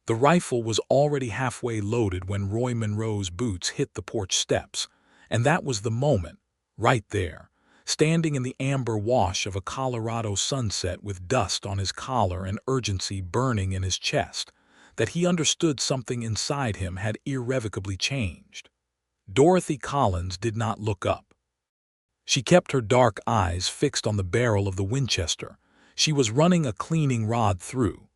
The rifle was already halfway loaded when Roy Monroe's boots hit the porch steps, and that was the moment, right there, standing in the amber wash of a Colorado sunset with dust on his collar and urgency burning in his chest, that he understood something inside him had irrevocably changed. Dorothy Collins did not look up. She kept her dark eyes fixed on the barrel of the Winchester she was running a cleaning rod through,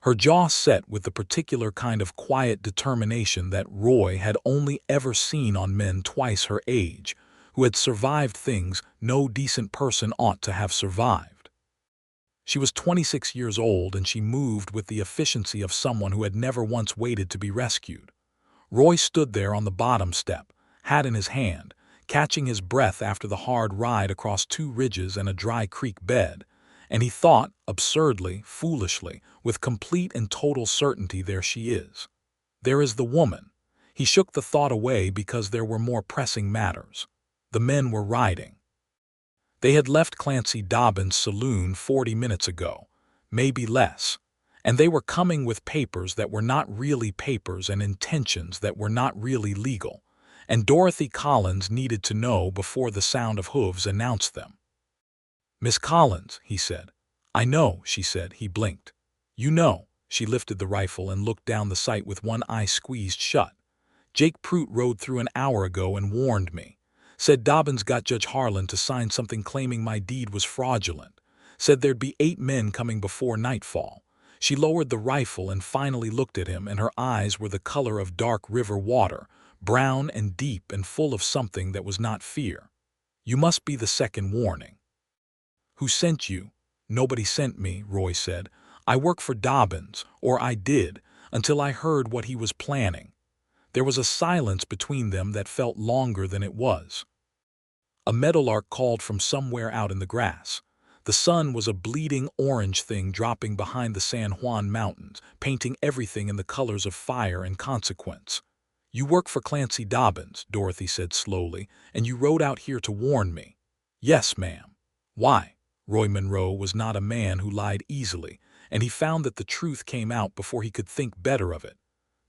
her jaw set with the particular kind of quiet determination that Roy had only ever seen on men twice her age, who had survived things no decent person ought to have survived. She was 26 years old, and she moved with the efficiency of someone who had never once waited to be rescued. Roy stood there on the bottom step, hat in his hand, catching his breath after the hard ride across 2 ridges and a dry creek bed, and he thought, absurdly, foolishly, with complete and total certainty, there she is. There is the woman. He shook the thought away because there were more pressing matters. The men were riding. They had left Clancy Dobbins' saloon 40 minutes ago, maybe less, and they were coming with papers that were not really papers and intentions that were not really legal, and Dorothy Collins needed to know before the sound of hooves announced them. "Miss Collins," he said. "I know," she said. He blinked. "You know." She lifted the rifle and looked down the sight with one eye squeezed shut. "Jake Pruitt rode through an hour ago and warned me. Said Dobbins got Judge Harlan to sign something claiming my deed was fraudulent. Said there'd be 8 men coming before nightfall." She lowered the rifle and finally looked at him, and her eyes were the color of dark river water, brown and deep and full of something that was not fear. "You must be the second warning." "Who sent you?" "Nobody sent me," Roy said. "I work for Dobbins, or I did, until I heard what he was planning." There was a silence between them that felt longer than it was. A meadowlark called from somewhere out in the grass. The sun was a bleeding orange thing dropping behind the San Juan Mountains, painting everything in the colors of fire and consequence. "You work for Clancy Dobbins," Dorothy said slowly, "and you rode out here to warn me." "Yes, ma'am." "Why?" Roy Monroe was not a man who lied easily, and he found that the truth came out before he could think better of it.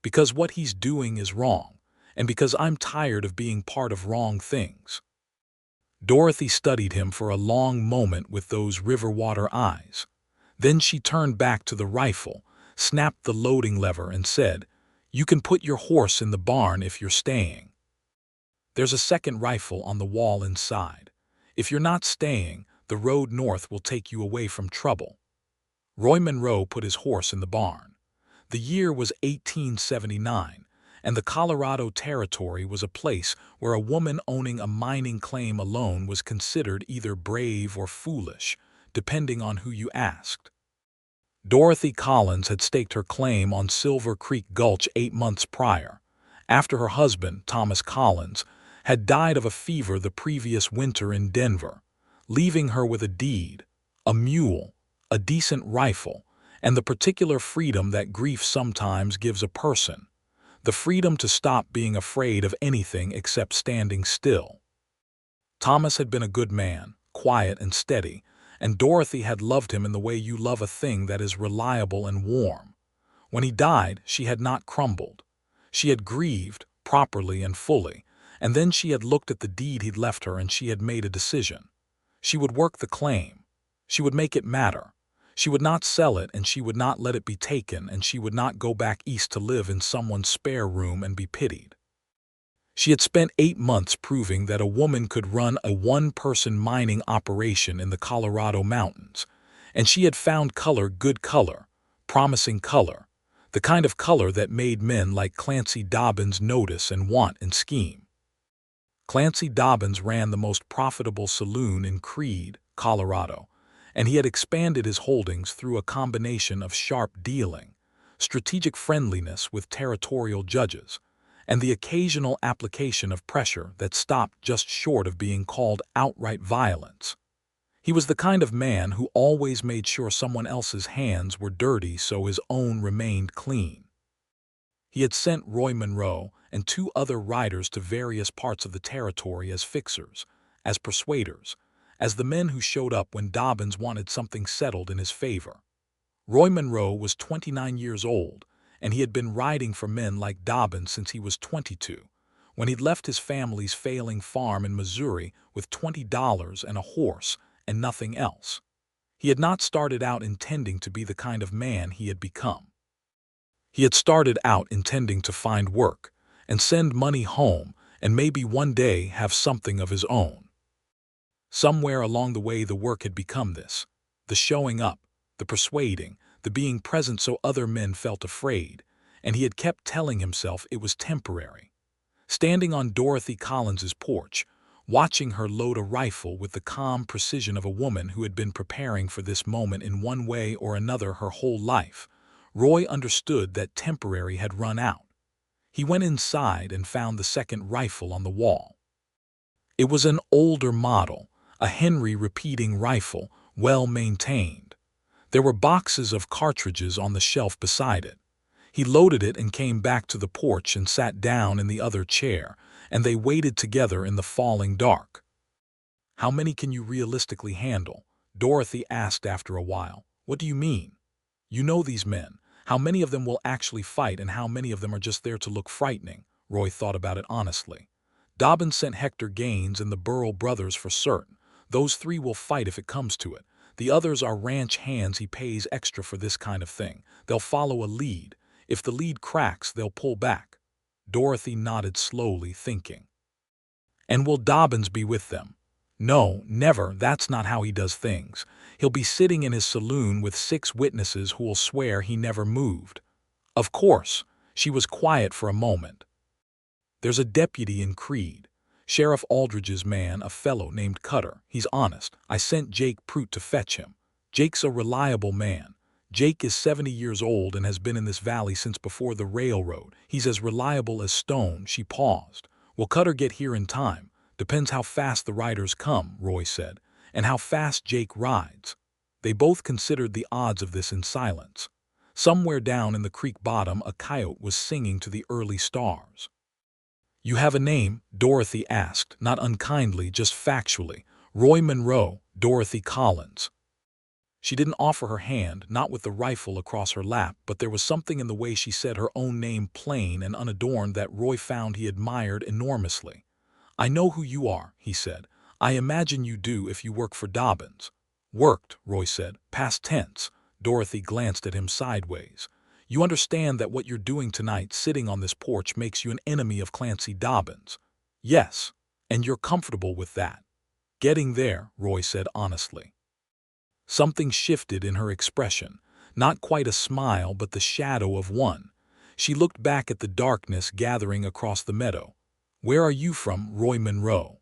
"Because what he's doing is wrong, and because I'm tired of being part of wrong things." Dorothy studied him for a long moment with those river water eyes. Then she turned back to the rifle, snapped the loading lever, and said, "You can put your horse in the barn if you're staying. There's a second rifle on the wall inside. If you're not staying, the road north will take you away from trouble." Roy Monroe put his horse in the barn. The year was 1879, and the Colorado Territory was a place where a woman owning a mining claim alone was considered either brave or foolish, depending on who you asked. Dorothy Collins had staked her claim on Silver Creek Gulch 8 months prior, after her husband, Thomas Collins, had died of a fever the previous winter in Denver, leaving her with a deed, a mule, a decent rifle, and the particular freedom that grief sometimes gives a person, the freedom to stop being afraid of anything except standing still. Thomas had been a good man, quiet and steady, and Dorothy had loved him in the way you love a thing that is reliable and warm. When he died, she had not crumbled. She had grieved, properly and fully, and then she had looked at the deed he'd left her, and she had made a decision. She would work the claim. She would make it matter. She would not sell it, and she would not let it be taken, and she would not go back east to live in someone's spare room and be pitied. She had spent 8 months proving that a woman could run a one-person mining operation in the Colorado mountains, and she had found color, good color, promising color, the kind of color that made men like Clancy Dobbins notice and want and scheme. Clancy Dobbins ran the most profitable saloon in Creede, Colorado, and he had expanded his holdings through a combination of sharp dealing, strategic friendliness with territorial judges, and the occasional application of pressure that stopped just short of being called outright violence. He was the kind of man who always made sure someone else's hands were dirty so his own remained clean. He had sent Roy Monroe and 2 other riders to various parts of the territory as fixers, as persuaders, as the men who showed up when Dobbins wanted something settled in his favor. Roy Monroe was 29 years old, and he had been riding for men like Dobbins since he was 22, when he'd left his family's failing farm in Missouri with $20 and a horse and nothing else. He had not started out intending to be the kind of man he had become. He had started out intending to find work and send money home and maybe one day have something of his own. Somewhere along the way the work had become this: the showing up, the persuading, the being present so other men felt afraid, and he had kept telling himself it was temporary. Standing on Dorothy Collins's porch, watching her load a rifle with the calm precision of a woman who had been preparing for this moment in one way or another her whole life, Roy understood that temporary had run out. He went inside and found the second rifle on the wall. It was an older model, a Henry repeating rifle, well maintained. There were boxes of cartridges on the shelf beside it. He loaded it and came back to the porch and sat down in the other chair, and they waited together in the falling dark. "How many can you realistically handle?" Dorothy asked after a while. "What do you mean? You know these men. How many of them will actually fight and how many of them are just there to look frightening?" Roy thought about it honestly. "Dobbins sent Hector Gaines and the Burrell brothers for certain. Those three will fight if it comes to it. The others are ranch hands he pays extra for this kind of thing. They'll follow a lead. If the lead cracks, they'll pull back." Dorothy nodded slowly, thinking. "And will Dobbins be with them?" "No, never. That's not how he does things. He'll be sitting in his saloon with 6 witnesses who will swear he never moved." "Of course." She was quiet for a moment. "There's a deputy in Creed. Sheriff Aldridge's man, a fellow named Cutter. He's honest. I sent Jake Pruitt to fetch him. Jake's a reliable man. Jake is 70 years old and has been in this valley since before the railroad. He's as reliable as stone." She paused. "Will Cutter get here in time?" "Depends how fast the riders come," Roy said, "and how fast Jake rides." They both considered the odds of this in silence. Somewhere down in the creek bottom a coyote was singing to the early stars. "You have a name?" Dorothy asked, not unkindly, just factually. "Roy Monroe, Dorothy Collins." She didn't offer her hand, not with the rifle across her lap, but there was something in the way she said her own name plain and unadorned that Roy found he admired enormously. "I know who you are," he said. "I imagine you do if you work for Dobbins." "Worked," Roy said, past tense. Dorothy glanced at him sideways. "You understand that what you're doing tonight, sitting on this porch, makes you an enemy of Clancy Dobbins?" "Yes. And you're comfortable with that?" "Getting there," Roy said honestly. Something shifted in her expression, not quite a smile but the shadow of one. She looked back at the darkness gathering across the meadow. "Where are you from, Roy Monroe?"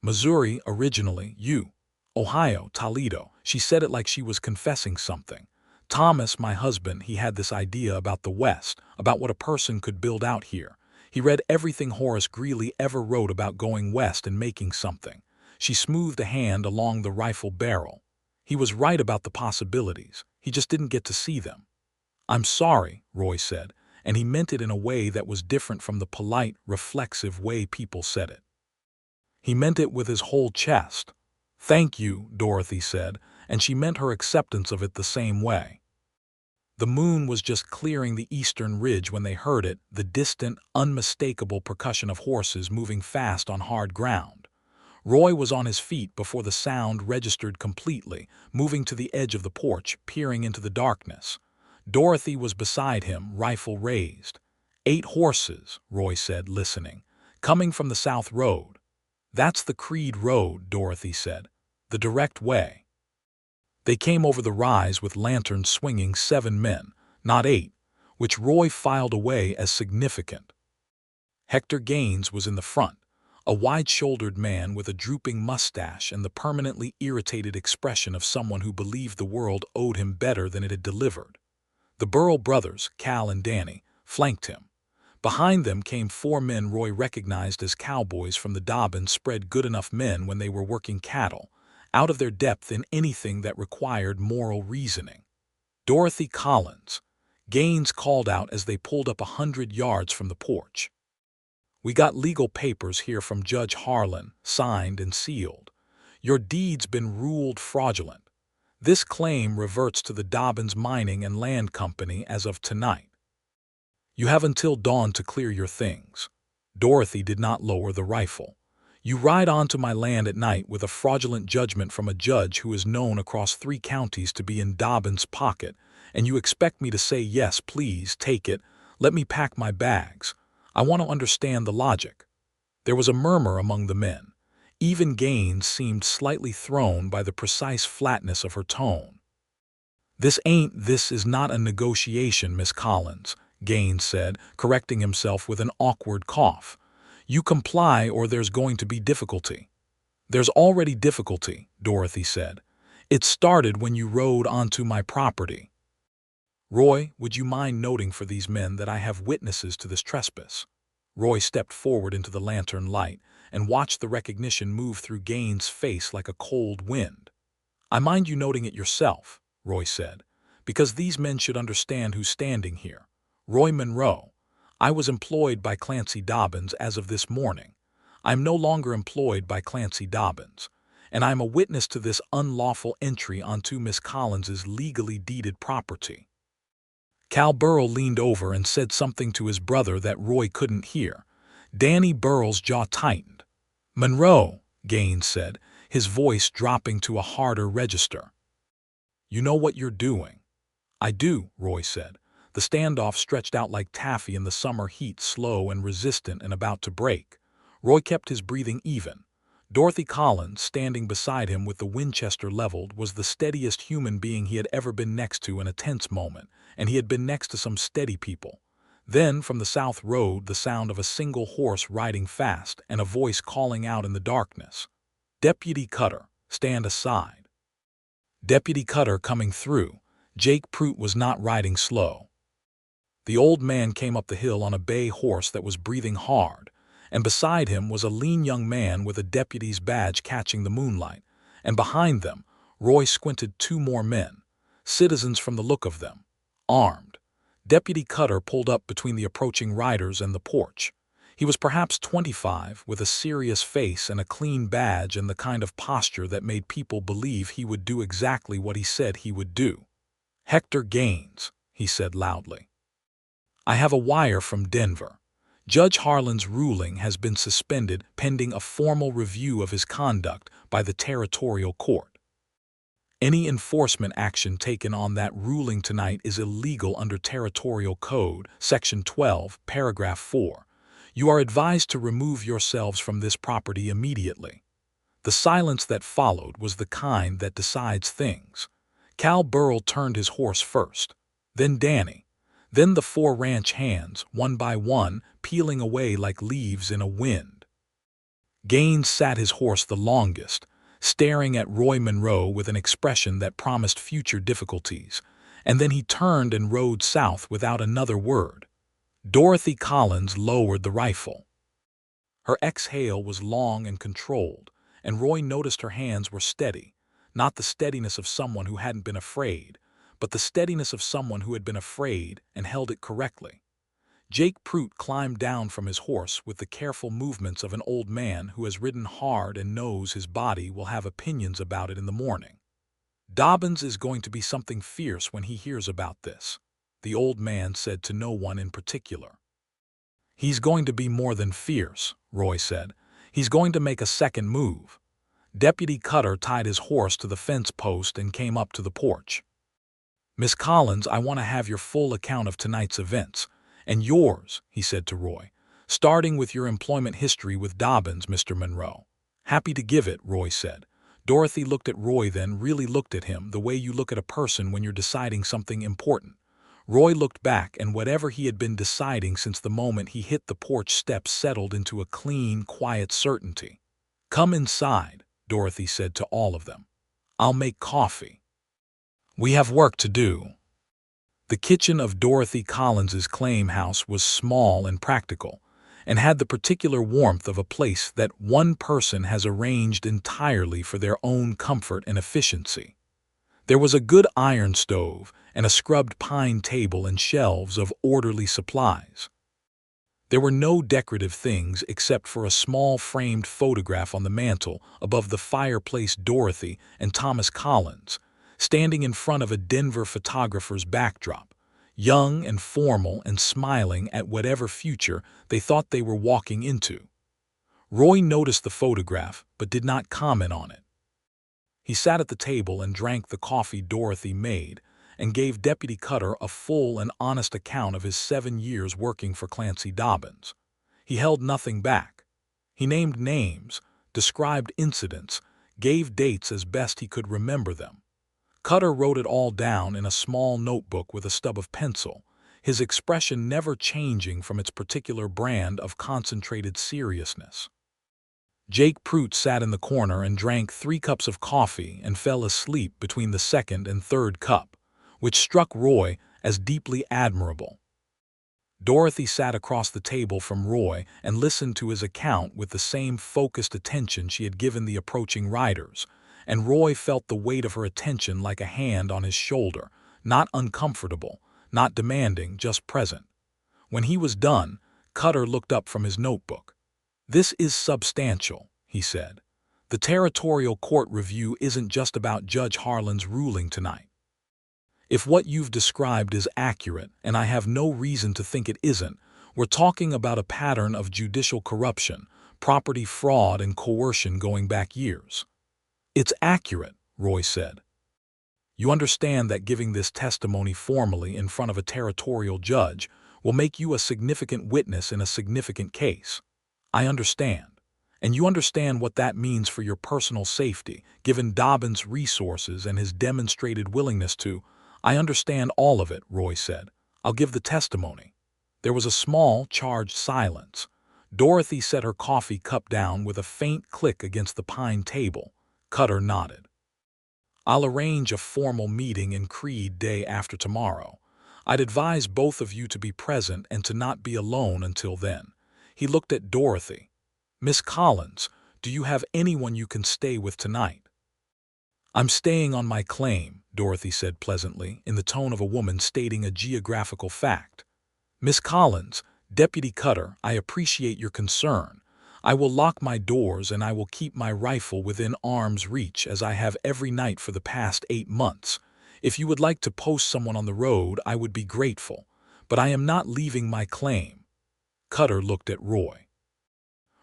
"Missouri, originally. You?" "Ohio, Toledo." She said it like she was confessing something. "Thomas, my husband, he had this idea about the West, about what a person could build out here. He read everything Horace Greeley ever wrote about going west and making something." She smoothed a hand along the rifle barrel. "He was right about the possibilities. He just didn't get to see them." "I'm sorry," Roy said, and he meant it in a way that was different from the polite, reflexive way people said it. He meant it with his whole chest. "Thank you," Dorothy said, and she meant her acceptance of it the same way. The moon was just clearing the eastern ridge when they heard it, the distant, unmistakable percussion of horses moving fast on hard ground. Roy was on his feet before the sound registered completely, moving to the edge of the porch, peering into the darkness. Dorothy was beside him, rifle raised. 8 horses, Roy said, listening, "coming from the South Road." "That's the Creed Road," Dorothy said. "The direct way." They came over the rise with lanterns swinging 7 men, not 8, which Roy filed away as significant. Hector Gaines was in the front, a wide-shouldered man with a drooping mustache and the permanently irritated expression of someone who believed the world owed him better than it had delivered. The Burrell brothers, Cal and Danny, flanked him. Behind them came 4 men Roy recognized as cowboys from the Dobbins spread good-enough men when they were working cattle, out of their depth in anything that required moral reasoning. "Dorothy Collins," Gaines called out as they pulled up 100 yards from the porch. "We got legal papers here from Judge Harlan, signed and sealed. Your deed's been ruled fraudulent. This claim reverts to the Dobbins Mining and Land Company as of tonight." You have until dawn to clear your things." Dorothy did not lower the rifle. "You ride onto my land at night with a fraudulent judgment from a judge who is known across 3 counties to be in Dobbins' pocket, and you expect me to say, 'Yes, please, take it. Let me pack my bags.' I want to understand the logic." There was a murmur among the men. Even Gaines seemed slightly thrown by the precise flatness of her tone. This is not a negotiation, Miss Collins," Gaines said, correcting himself with an awkward cough. "You comply or there's going to be difficulty." "There's already difficulty," Dorothy said. "It started when you rode onto my property." "Roy, would you mind noting for these men that I have witnesses to this trespass?" Roy stepped forward into the lantern light and watched the recognition move through Gaines' face like a cold wind. "I mind you noting it yourself," Roy said, "because these men should understand who's standing here. Roy Monroe. I was employed by Clancy Dobbins as of this morning. I am no longer employed by Clancy Dobbins, and I am a witness to this unlawful entry onto Miss Collins's legally deeded property." Cal Burrell leaned over and said something to his brother that Roy couldn't hear. Danny Burrell's jaw tightened. "Monroe," Gaines said, his voice dropping to a harder register. "You know what you're doing." "I do," Roy said. The standoff stretched out like taffy in the summer heat, slow and resistant and about to break. Roy kept his breathing even. Dorothy Collins, standing beside him with the Winchester leveled, was the steadiest human being he had ever been next to in a tense moment, and he had been next to some steady people. Then, from the south road, the sound of a single horse riding fast and a voice calling out in the darkness. "Deputy Cutter, stand aside." Deputy Cutter coming through. Jake Pruitt was not riding slow. The old man came up the hill on a bay horse that was breathing hard, and beside him was a lean young man with a deputy's badge catching the moonlight, and behind them, Roy squinted 2 more men, citizens from the look of them, armed. Deputy Cutter pulled up between the approaching riders and the porch. He was perhaps 25, with a serious face and a clean badge and the kind of posture that made people believe he would do exactly what he said he would do. "Hector Gaines," he said loudly. "I have a wire from Denver. Judge Harlan's ruling has been suspended pending a formal review of his conduct by the territorial court. Any enforcement action taken on that ruling tonight is illegal under Territorial Code, Section 12, Paragraph 4. You are advised to remove yourselves from this property immediately." The silence that followed was the kind that decides things. Cal Burrell turned his horse first, then Danny, then the 4 ranch hands, one by one, peeling away like leaves in a wind. Gaines sat his horse the longest, staring at Roy Monroe with an expression that promised future difficulties, and then he turned and rode south without another word. Dorothy Collins lowered the rifle. Her exhale was long and controlled, and Roy noticed her hands were steady, not the steadiness of someone who hadn't been afraid, but the steadiness of someone who had been afraid and held it correctly. Jake Pruitt climbed down from his horse with the careful movements of an old man who has ridden hard and knows his body will have opinions about it in the morning. "Dobbins is going to be something fierce when he hears about this," the old man said to no one in particular. "He's going to be more than fierce," Roy said. "He's going to make a second move." Deputy Cutter tied his horse to the fence post and came up to the porch. "Miss Collins, I want to have your full account of tonight's events, and yours," he said to Roy, "starting with your employment history with Dobbins, Mr. Monroe." "Happy to give it," Roy said. Dorothy looked at Roy, then really looked at him the way you look at a person when you're deciding something important. Roy looked back, and whatever he had been deciding since the moment he hit the porch steps settled into a clean, quiet certainty. "Come inside," Dorothy said to all of them. "I'll make coffee. We have work to do." The kitchen of Dorothy Collins's claim house was small and practical, and had the particular warmth of a place that one person has arranged entirely for their own comfort and efficiency. There was a good iron stove and a scrubbed pine table and shelves of orderly supplies. There were no decorative things except for a small framed photograph on the mantel above the fireplace. Dorothy and Thomas Collins, standing in front of a Denver photographer's backdrop, young and formal and smiling at whatever future they thought they were walking into. Roy noticed the photograph but did not comment on it. He sat at the table and drank the coffee Dorothy made and gave Deputy Cutter a full and honest account of his 7 years working for Clancy Dobbins. He held nothing back. He named names, described incidents, gave dates as best he could remember them. Cutter wrote it all down in a small notebook with a stub of pencil, his expression never changing from its particular brand of concentrated seriousness. Jake Prout sat in the corner and drank 3 cups of coffee and fell asleep between the second and third cup, which struck Roy as deeply admirable. Dorothy sat across the table from Roy and listened to his account with the same focused attention she had given the approaching riders, and Roy felt the weight of her attention like a hand on his shoulder, not uncomfortable, not demanding, just present. When he was done, Cutter looked up from his notebook. "This is substantial," he said. "The territorial court review isn't just about Judge Harlan's ruling tonight. If what you've described is accurate, and I have no reason to think it isn't, we're talking about a pattern of judicial corruption, property fraud, and coercion going back years." "It's accurate," Roy said. "You understand that giving this testimony formally in front of a territorial judge will make you a significant witness in a significant case. I understand. And you understand what that means for your personal safety, given Dobbins' resources and his demonstrated willingness to—" "I understand all of it," Roy said. "I'll give the testimony." There was a small, charged silence. Dorothy set her coffee cup down with a faint click against the pine table. Cutter nodded. "I'll arrange a formal meeting in Creed day after tomorrow. I'd advise both of you to be present and to not be alone until then." He looked at Dorothy. "Miss Collins, do you have anyone you can stay with tonight?" "I'm staying on my claim," Dorothy said pleasantly, in the tone of a woman stating a geographical fact. "Miss Collins, Deputy Cutter, I appreciate your concern. I will lock my doors and I will keep my rifle within arm's reach as I have every night for the past 8 months. If you would like to post someone on the road, I would be grateful. But I am not leaving my claim." Cutter looked at Roy.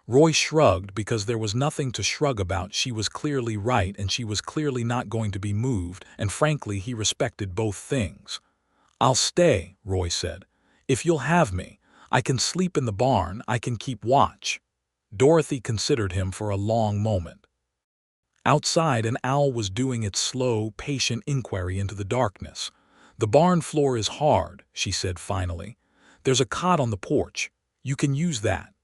Roy shrugged because there was nothing to shrug about. She was clearly right and she was clearly not going to be moved, and frankly he respected both things. "I'll stay," Roy said. "If you'll have me, I can sleep in the barn, I can keep watch." Dorothy considered him for a long moment. Outside, an owl was doing its slow, patient inquiry into the darkness. "The barn floor is hard," she said finally. "There's a cot on the porch. You can use that."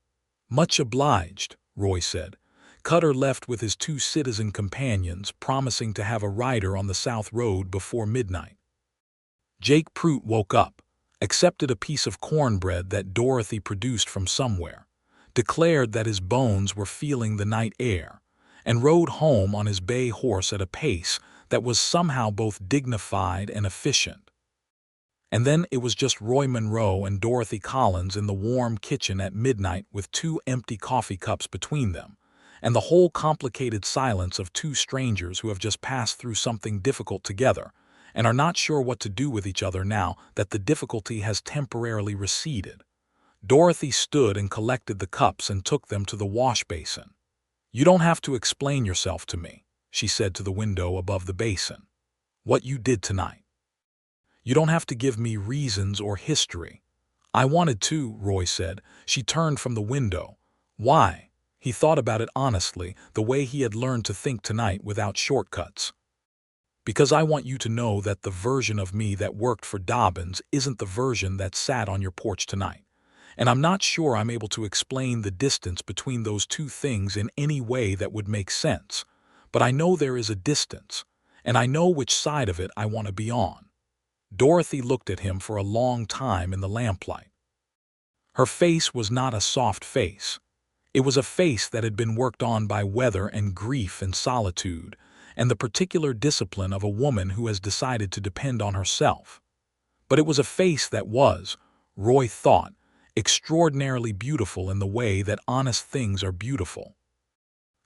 "Much obliged," Roy said. Cutter left with his 2 citizen companions, promising to have a rider on the South Road before midnight. Jake Prout woke up, accepted a piece of cornbread that Dorothy produced from somewhere, declared that his bones were feeling the night air, and rode home on his bay horse at a pace that was somehow both dignified and efficient. And then it was just Roy Monroe and Dorothy Collins in the warm kitchen at midnight with 2 empty coffee cups between them, and the whole complicated silence of 2 strangers who have just passed through something difficult together and are not sure what to do with each other now that the difficulty has temporarily receded. Dorothy stood and collected the cups and took them to the wash basin. "You don't have to explain yourself to me," she said to the window above the basin. "What you did tonight. You don't have to give me reasons or history." "I wanted to," Roy said. She turned from the window. "Why?" He thought about it honestly, the way he had learned to think tonight without shortcuts. "Because I want you to know that the version of me that worked for Dobbins isn't the version that sat on your porch tonight. And I'm not sure I'm able to explain the distance between those 2 things in any way that would make sense. But I know there is a distance, and I know which side of it I want to be on." Dorothy looked at him for a long time in the lamplight. Her face was not a soft face. It was a face that had been worked on by weather and grief and solitude, and the particular discipline of a woman who has decided to depend on herself. But it was a face that was, Roy thought, extraordinarily beautiful in the way that honest things are beautiful.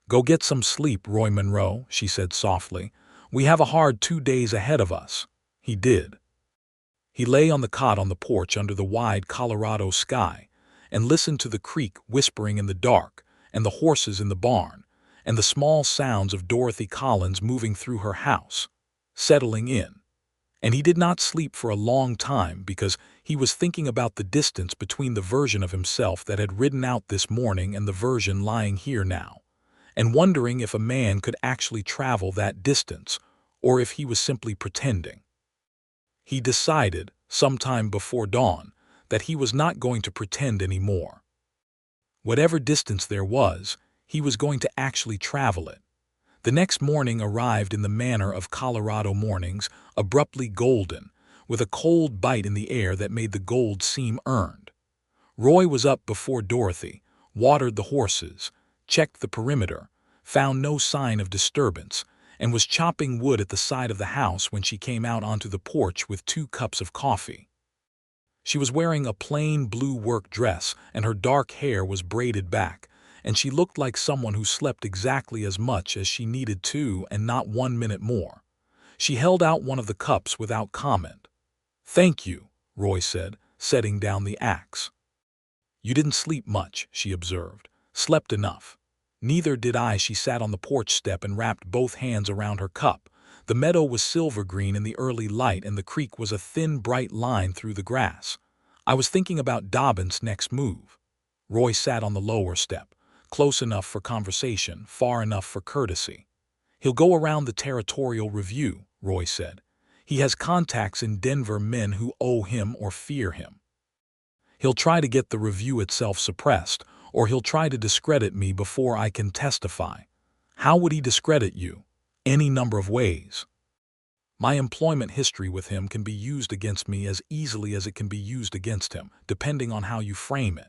"Go get some sleep, Roy Monroe," she said softly. "We have a hard 2 days ahead of us." He did. He lay on the cot on the porch under the wide Colorado sky and listened to the creek whispering in the dark and the horses in the barn and the small sounds of Dorothy Collins moving through her house, settling in. And he did not sleep for a long time because he was thinking about the distance between the version of himself that had ridden out this morning and the version lying here now, and wondering if a man could actually travel that distance or if he was simply pretending. He decided, sometime before dawn, that he was not going to pretend anymore. Whatever distance there was, he was going to actually travel it. The next morning arrived in the manner of Colorado mornings, abruptly golden, with a cold bite in the air that made the gold seem earned. Roy was up before Dorothy, watered the horses, checked the perimeter, found no sign of disturbance, and was chopping wood at the side of the house when she came out onto the porch with 2 cups of coffee. She was wearing a plain blue work dress, and her dark hair was braided back, and she looked like someone who slept exactly as much as she needed to and not 1 minute more. She held out one of the cups without comment. "Thank you," Roy said, setting down the axe. "You didn't sleep much," she observed. "Slept enough." "Neither did I." She sat on the porch step and wrapped both hands around her cup. The meadow was silver green in the early light, and the creek was a thin, bright line through the grass. "I was thinking about Dobbins' next move." Roy sat on the lower step, close enough for conversation, far enough for courtesy. "He'll go around the territorial review," Roy said. "He has contacts in Denver, men who owe him or fear him. He'll try to get the review itself suppressed, or he'll try to discredit me before I can testify." "How would he discredit you?" "Any number of ways. My employment history with him can be used against me as easily as it can be used against him, depending on how you frame it.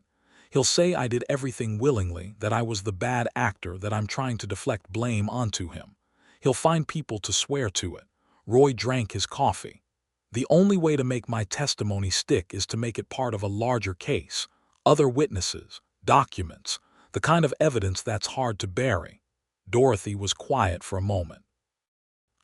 He'll say I did everything willingly, that I was the bad actor, that I'm trying to deflect blame onto him. He'll find people to swear to it." Roy drank his coffee. "The only way to make my testimony stick is to make it part of a larger case. Other witnesses, documents, the kind of evidence that's hard to bury." Dorothy was quiet for a moment.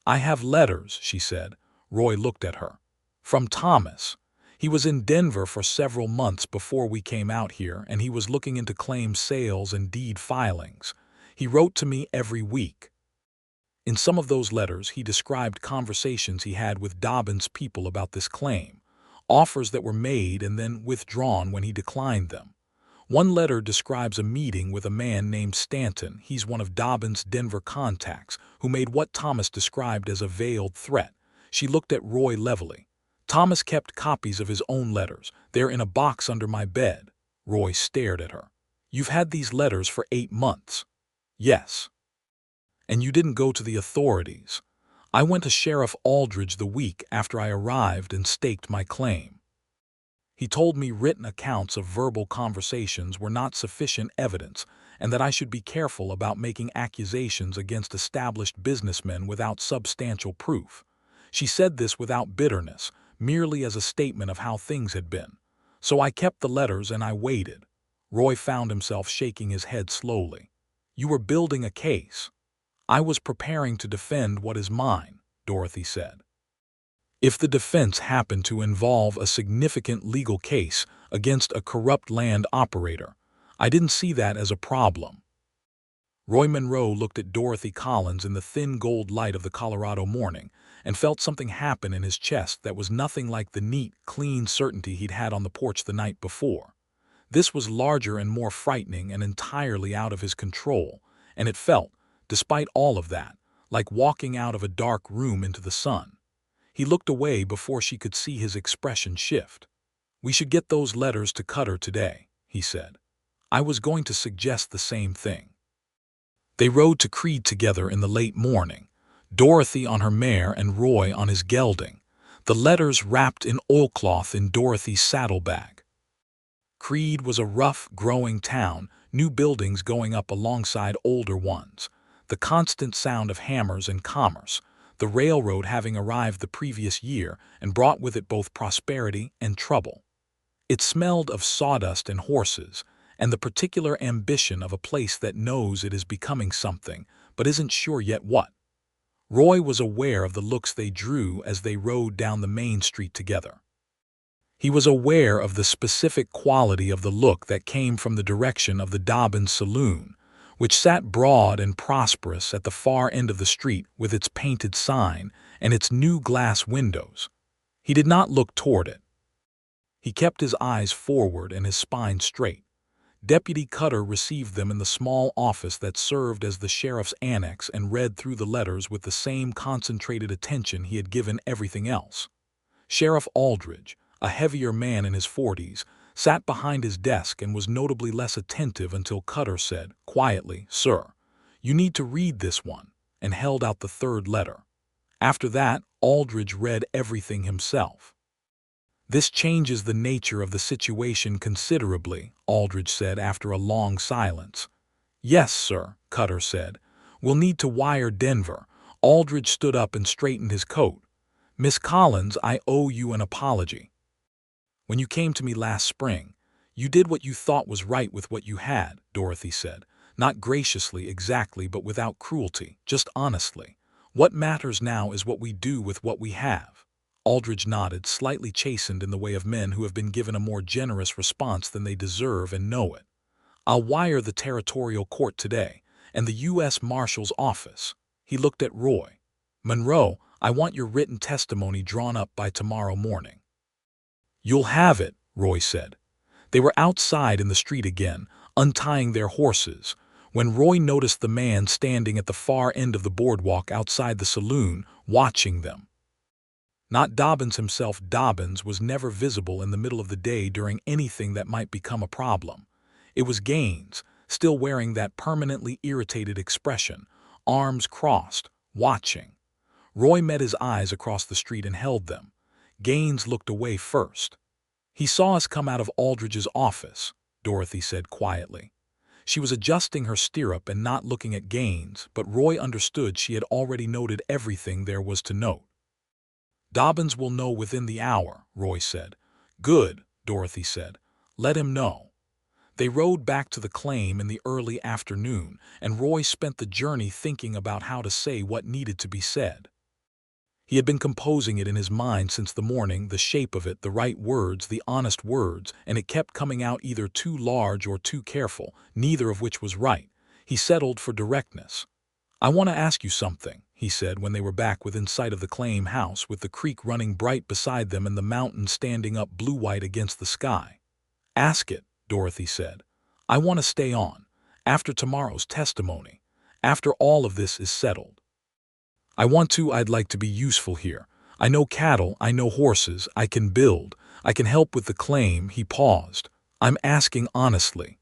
"I have letters," she said. Roy looked at her. "From Thomas. He was in Denver for several months before we came out here, and he was looking into claim sales and deed filings. He wrote to me every week. In some of those letters, he described conversations he had with Dobbins' people about this claim, offers that were made and then withdrawn when he declined them. One letter describes a meeting with a man named Stanton. He's one of Dobbins' Denver contacts, who made what Thomas described as a veiled threat." She looked at Roy levelly. "Thomas kept copies of his own letters. They're in a box under my bed." Roy stared at her. "You've had these letters for 8 months. "Yes." "And you didn't go to the authorities." "I went to Sheriff Aldridge the week after I arrived and staked my claim. He told me written accounts of verbal conversations were not sufficient evidence, and that I should be careful about making accusations against established businessmen without substantial proof." She said this without bitterness, merely as a statement of how things had been. "So I kept the letters and I waited." Roy found himself shaking his head slowly. "You were building a case." "I was preparing to defend what is mine," Dorothy said. "If the defense happened to involve a significant legal case against a corrupt land operator, I didn't see that as a problem." Roy Monroe looked at Dorothy Collins in the thin gold light of the Colorado morning and felt something happen in his chest that was nothing like the neat, clean certainty he'd had on the porch the night before. This was larger and more frightening and entirely out of his control, and it felt, despite all of that, like walking out of a dark room into the sun. He looked away before she could see his expression shift. "We should get those letters to Cutter today," he said. "I was going to suggest the same thing." They rode to Creed together in the late morning, Dorothy on her mare and Roy on his gelding, the letters wrapped in oilcloth in Dorothy's saddlebag. Creed was a rough, growing town, new buildings going up alongside older ones, the constant sound of hammers and commerce, the railroad having arrived the previous year and brought with it both prosperity and trouble. It smelled of sawdust and horses, and the particular ambition of a place that knows it is becoming something, but isn't sure yet what. Roy was aware of the looks they drew as they rode down the main street together. He was aware of the specific quality of the look that came from the direction of the Dobbins saloon, which sat broad and prosperous at the far end of the street with its painted sign and its new glass windows. He did not look toward it. He kept his eyes forward and his spine straight. Deputy Cutter received them in the small office that served as the sheriff's annex and read through the letters with the same concentrated attention he had given everything else. Sheriff Aldridge, a heavier man in his 40s, sat behind his desk and was notably less attentive until Cutter said, quietly, "Sir, you need to read this one," and held out the third letter. After that, Aldridge read everything himself. "This changes the nature of the situation considerably," Aldridge said after a long silence. "Yes, sir," Cutter said. "We'll need to wire Denver." Aldridge stood up and straightened his coat. "Miss Collins, I owe you an apology. When you came to me last spring, you did what you thought was right with what you had," Dorothy said. "Not graciously exactly, but without cruelty, just honestly. What matters now is what we do with what we have." Aldridge nodded, slightly chastened in the way of men who have been given a more generous response than they deserve and know it. "I'll wire the territorial court today, and the U.S. Marshal's office." He looked at Roy. "Monroe, I want your written testimony drawn up by tomorrow morning." "You'll have it," Roy said. They were outside in the street again, untying their horses, when Roy noticed the man standing at the far end of the boardwalk outside the saloon, watching them. Not Dobbins himself. Dobbins was never visible in the middle of the day during anything that might become a problem. It was Gaines, still wearing that permanently irritated expression, arms crossed, watching. Roy met his eyes across the street and held them. Gaines looked away first. "He saw us come out of Aldridge's office," Dorothy said quietly. She was adjusting her stirrup and not looking at Gaines, but Roy understood she had already noted everything there was to note. "Dobbins will know within the hour," Roy said. "Good," Dorothy said. "Let him know." They rode back to the claim in the early afternoon, and Roy spent the journey thinking about how to say what needed to be said. He had been composing it in his mind since the morning, the shape of it, the right words, the honest words, and it kept coming out either too large or too careful, neither of which was right. He settled for directness. "I want to ask you something," he said when they were back within sight of the claim house, with the creek running bright beside them and the mountains standing up blue-white against the sky. "Ask it," Dorothy said. "I want to stay on, after tomorrow's testimony, after all of this is settled. I'd like to be useful here. I know cattle, I know horses, I can build, I can help with the claim." He paused. "I'm asking honestly.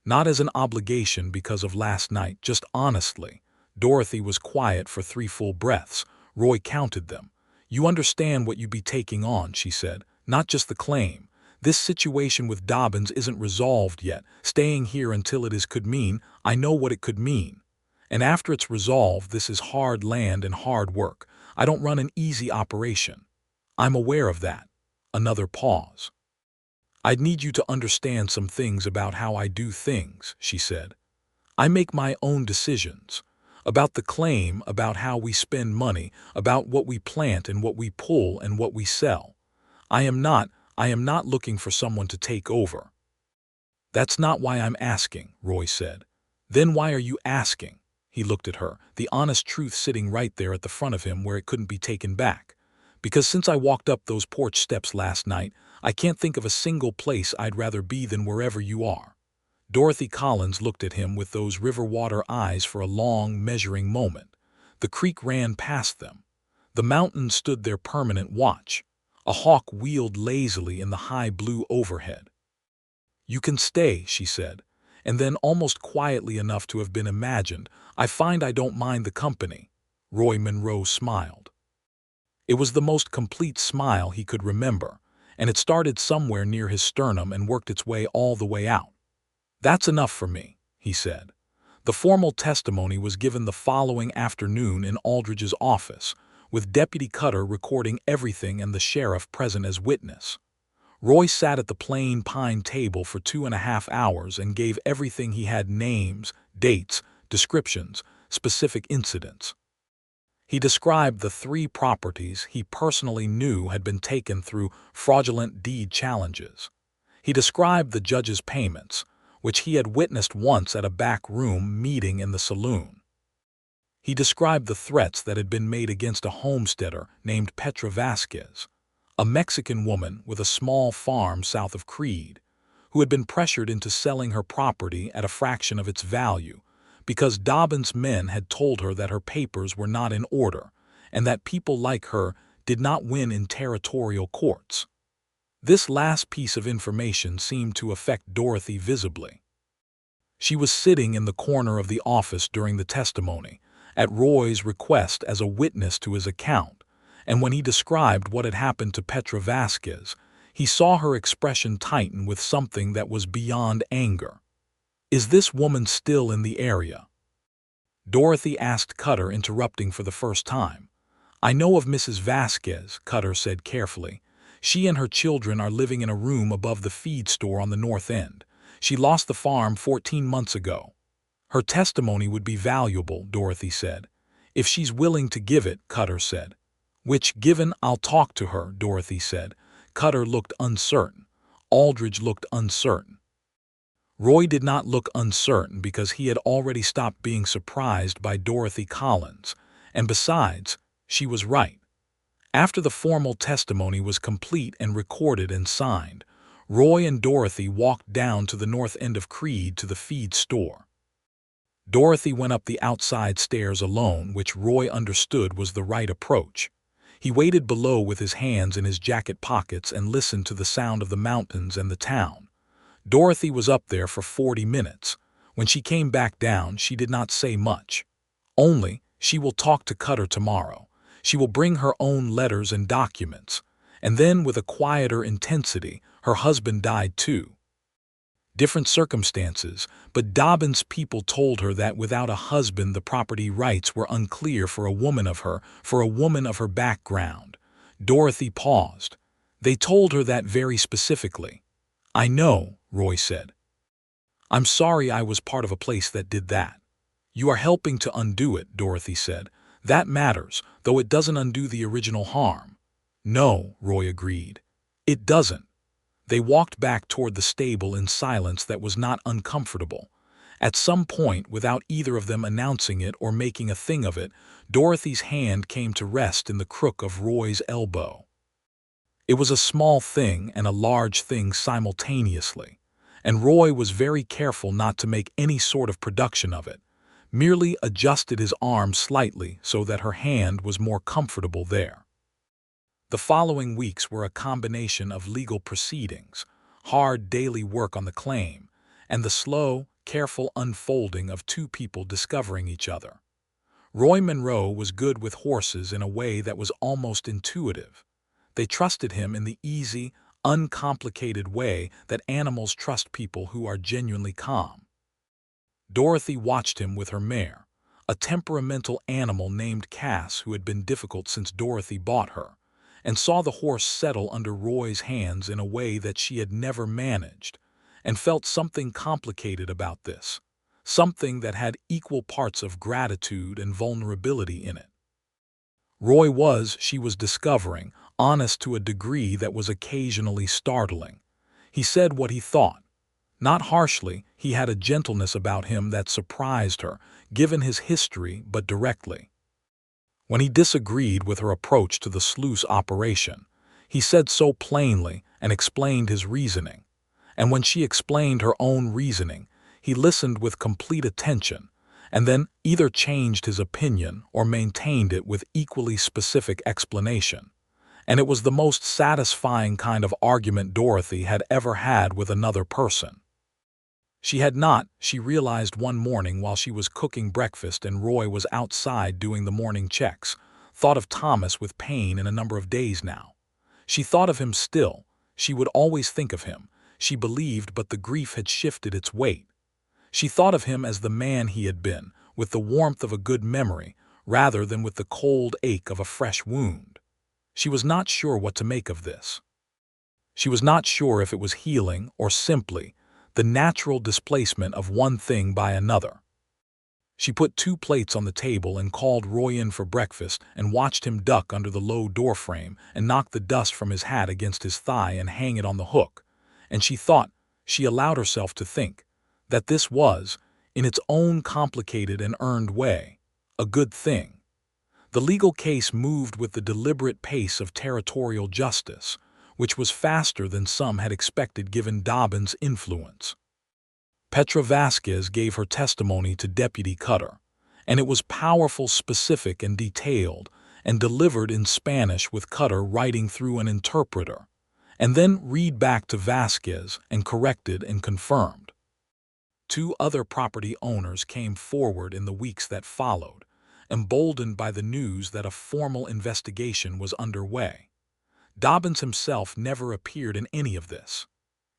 Not as an obligation because of last night, just honestly." Dorothy was quiet for 3 full breaths. Roy counted them. "You understand what you'd be taking on," she said. "Not just the claim. This situation with Dobbins isn't resolved yet. Staying here until it is could mean, I know what it could mean. And after it's resolved, this is hard land and hard work. I don't run an easy operation. I'm aware of that." Another pause. "I'd need you to understand some things about how I do things," she said. "I make my own decisions. About the claim, about how we spend money, about what we plant and what we pull and what we sell. I am not looking for someone to take over." "That's not why I'm asking," Roy said. "Then why are you asking?" He looked at her, the honest truth sitting right there at the front of him where it couldn't be taken back. "Because since I walked up those porch steps last night, I can't think of a single place I'd rather be than wherever you are." Dorothy Collins looked at him with those river water eyes for a long, measuring moment. The creek ran past them. The mountains stood their permanent watch. A hawk wheeled lazily in the high blue overhead. "You can stay," she said. And then, almost quietly enough to have been imagined, "I find I don't mind the company." Roy Monroe smiled. It was the most complete smile he could remember, and it started somewhere near his sternum and worked its way all the way out. "That's enough for me," he said. The formal testimony was given the following afternoon in Aldridge's office, with Deputy Cutter recording everything and the sheriff present as witness. Roy sat at the plain pine table for 2.5 hours and gave everything he had: names, dates, descriptions, specific incidents. He described the 3 properties he personally knew had been taken through fraudulent deed challenges. He described the judge's payments, which he had witnessed once at a back room meeting in the saloon. He described the threats that had been made against a homesteader named Petra Vasquez, a Mexican woman with a small farm south of Creed, who had been pressured into selling her property at a fraction of its value because Dobbins' men had told her that her papers were not in order and that people like her did not win in territorial courts. This last piece of information seemed to affect Dorothy visibly. She was sitting in the corner of the office during the testimony, at Roy's request as a witness to his account, and when he described what had happened to Petra Vasquez, he saw her expression tighten with something that was beyond anger. "Is this woman still in the area?" Dorothy asked Cutter, interrupting for the first time. "I know of Mrs. Vasquez," Cutter said carefully. "She and her children are living in a room above the feed store on the north end. She lost the farm 14 months ago." "Her testimony would be valuable," Dorothy said. "If she's willing to give it," Cutter said. "Which, given, I'll talk to her," Dorothy said. Cutter looked uncertain. Aldridge looked uncertain. Roy did not look uncertain because he had already stopped being surprised by Dorothy Collins, and besides, she was right. After the formal testimony was complete and recorded and signed, Roy and Dorothy walked down to the north end of Creed to the feed store. Dorothy went up the outside stairs alone, which Roy understood was the right approach. He waited below with his hands in his jacket pockets and listened to the sound of the mountains and the town. Dorothy was up there for 40 minutes. When she came back down, she did not say much. Only, "She will talk to Cutter tomorrow. She will bring her own letters and documents." And then, with a quieter intensity, "Her husband died too. Different circumstances, but Dobbins' people told her that without a husband the property rights were unclear for a woman of her background." Dorothy paused. "They told her that very specifically." "I know," Roy said. "I'm sorry I was part of a place that did that." "You are helping to undo it," Dorothy said. "That matters, though it doesn't undo the original harm." "No," Roy agreed. "It doesn't." They walked back toward the stable in silence that was not uncomfortable. At some point, without either of them announcing it or making a thing of it, Dorothy's hand came to rest in the crook of Roy's elbow. It was a small thing and a large thing simultaneously, and Roy was very careful not to make any sort of production of it, merely adjusted his arm slightly so that her hand was more comfortable there. The following weeks were a combination of legal proceedings, hard daily work on the claim, and the slow, careful unfolding of 2 people discovering each other. Roy Monroe was good with horses in a way that was almost intuitive. They trusted him in the easy, uncomplicated way that animals trust people who are genuinely calm. Dorothy watched him with her mare, a temperamental animal named Cass who had been difficult since Dorothy bought her, and saw the horse settle under Roy's hands in a way that she had never managed, and felt something complicated about this, something that had equal parts of gratitude and vulnerability in it. Roy was, she was discovering, honest to a degree that was occasionally startling. He said what he thought. Not harshly, he had a gentleness about him that surprised her, given his history, but directly. When he disagreed with her approach to the sluice operation, he said so plainly and explained his reasoning. And when she explained her own reasoning, he listened with complete attention, and then either changed his opinion or maintained it with equally specific explanation. And it was the most satisfying kind of argument Dorothy had ever had with another person. She had not, she realized one morning while she was cooking breakfast and Roy was outside doing the morning checks, thought of Thomas with pain in a number of days now. She thought of him still. She would always think of him, she believed, but the grief had shifted its weight. She thought of him as the man he had been, with the warmth of a good memory, rather than with the cold ache of a fresh wound. She was not sure what to make of this. She was not sure if it was healing or simply the natural displacement of one thing by another. She put 2 plates on the table and called Roy in for breakfast and watched him duck under the low doorframe and knock the dust from his hat against his thigh and hang it on the hook. And she thought, she allowed herself to think, that this was, in its own complicated and earned way, a good thing. The legal case moved with the deliberate pace of territorial justice, which was faster than some had expected given Dobbins' influence. Petra Vasquez gave her testimony to Deputy Cutter, and it was powerful, specific, and detailed, and delivered in Spanish with Cutter writing through an interpreter, and then read back to Vasquez and corrected and confirmed. 2 other property owners came forward in the weeks that followed, emboldened by the news that a formal investigation was underway. Dobbins himself never appeared in any of this.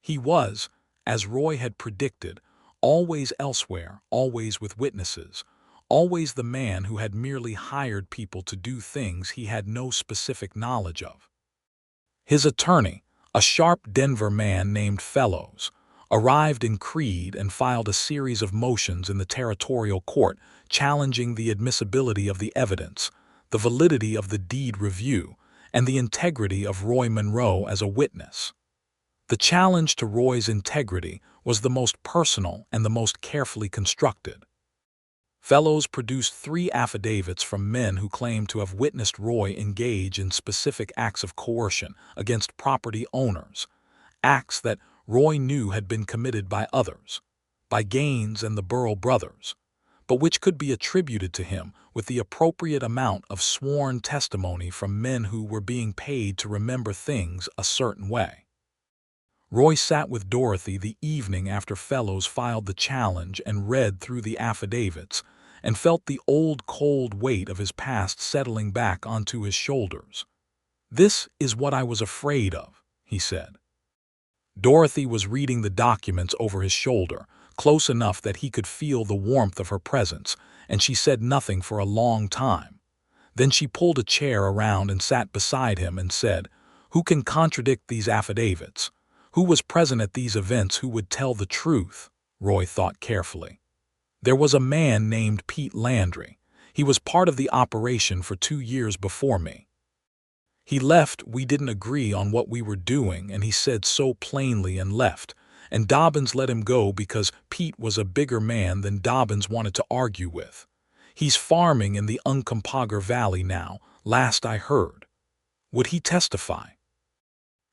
He was, as Roy had predicted, always elsewhere, always with witnesses, always the man who had merely hired people to do things he had no specific knowledge of. His attorney, a sharp Denver man named Fellows, arrived in Creed and filed a series of motions in the territorial court challenging the admissibility of the evidence, the validity of the deed review, and the integrity of Roy Monroe as a witness. The challenge to Roy's integrity was the most personal and the most carefully constructed. Fellows produced 3 affidavits from men who claimed to have witnessed Roy engage in specific acts of coercion against property owners, acts that Roy knew had been committed by others, by Gaines and the Burrell brothers, but which could be attributed to him with the appropriate amount of sworn testimony from men who were being paid to remember things a certain way. Roy sat with Dorothy the evening after Fellows filed the challenge and read through the affidavits and felt the old cold weight of his past settling back onto his shoulders. "This is what I was afraid of," he said. Dorothy was reading the documents over his shoulder, close enough that he could feel the warmth of her presence, and she said nothing for a long time. Then she pulled a chair around and sat beside him and said, "Who can contradict these affidavits? Who was present at these events who would tell the truth?" Roy thought carefully. "There was a man named Pete Landry. He was part of the operation for 2 years before me. He left, we didn't agree on what we were doing, and he said so plainly and left, and Dobbins let him go because Pete was a bigger man than Dobbins wanted to argue with. He's farming in the Uncompahgre Valley now, last I heard. Would he testify?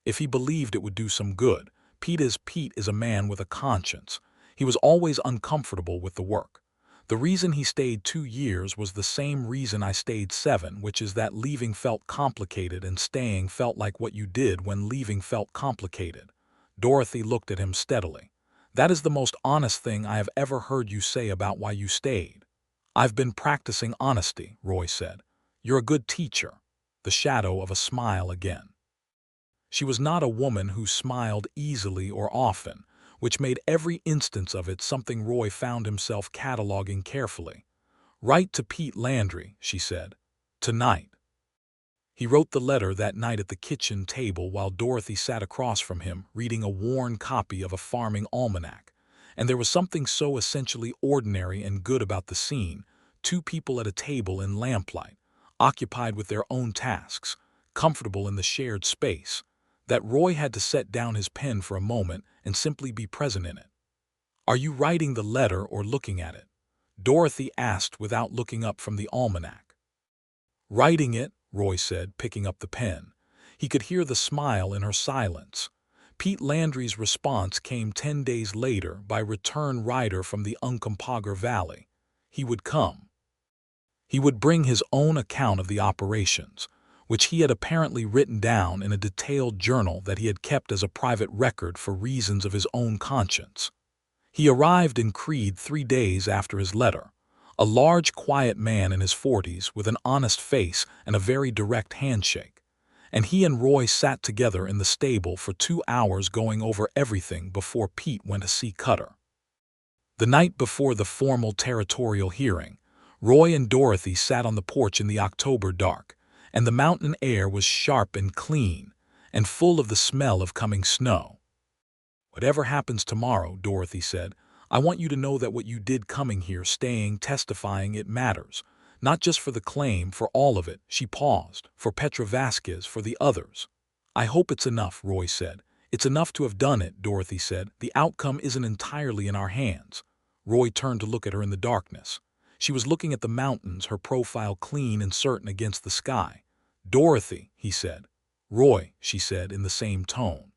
If he believed it would do some good. Pete is a man with a conscience. He was always uncomfortable with the work. The reason he stayed 2 years was the same reason I stayed 7, which is that leaving felt complicated and staying felt like what you did when leaving felt complicated." Dorothy looked at him steadily. "That is the most honest thing I have ever heard you say about why you stayed." "I've been practicing honesty," Roy said. "You're a good teacher." The shadow of a smile again. She was not a woman who smiled easily or often, which made every instance of it something Roy found himself cataloging carefully. "Write to Pete Landry," she said. "Tonight." He wrote the letter that night at the kitchen table while Dorothy sat across from him reading a worn copy of a farming almanac, and there was something so essentially ordinary and good about the scene, 2 people at a table in lamplight, occupied with their own tasks, comfortable in the shared space, that Roy had to set down his pen for a moment and simply be present in it. "Are you writing the letter or looking at it?" Dorothy asked without looking up from the almanac. "Writing it," Roy said, picking up the pen. He could hear the smile in her silence. Pete Landry's response came 10 days later by return rider from the Uncompahgre Valley. He would come. He would bring his own account of the operations, which he had apparently written down in a detailed journal that he had kept as a private record for reasons of his own conscience. He arrived in Creed 3 days after his letter, a large, quiet man in his 40s with an honest face and a very direct handshake, and he and Roy sat together in the stable for 2 hours going over everything before Pete went to see Cutter. The night before the formal territorial hearing, Roy and Dorothy sat on the porch in the October dark, and the mountain air was sharp and clean, and full of the smell of coming snow. "Whatever happens tomorrow," Dorothy said, I want you to know that what you did coming here, staying, testifying, it matters. Not just for the claim, for all of it." She paused. "For Petra Vasquez, for the others." "I hope it's enough," Roy said. "It's enough to have done it," Dorothy said. "The outcome isn't entirely in our hands." Roy turned to look at her in the darkness. She was looking at the mountains, her profile clean and certain against the sky. "Dorothy," he said. "Roy," she said in the same tone.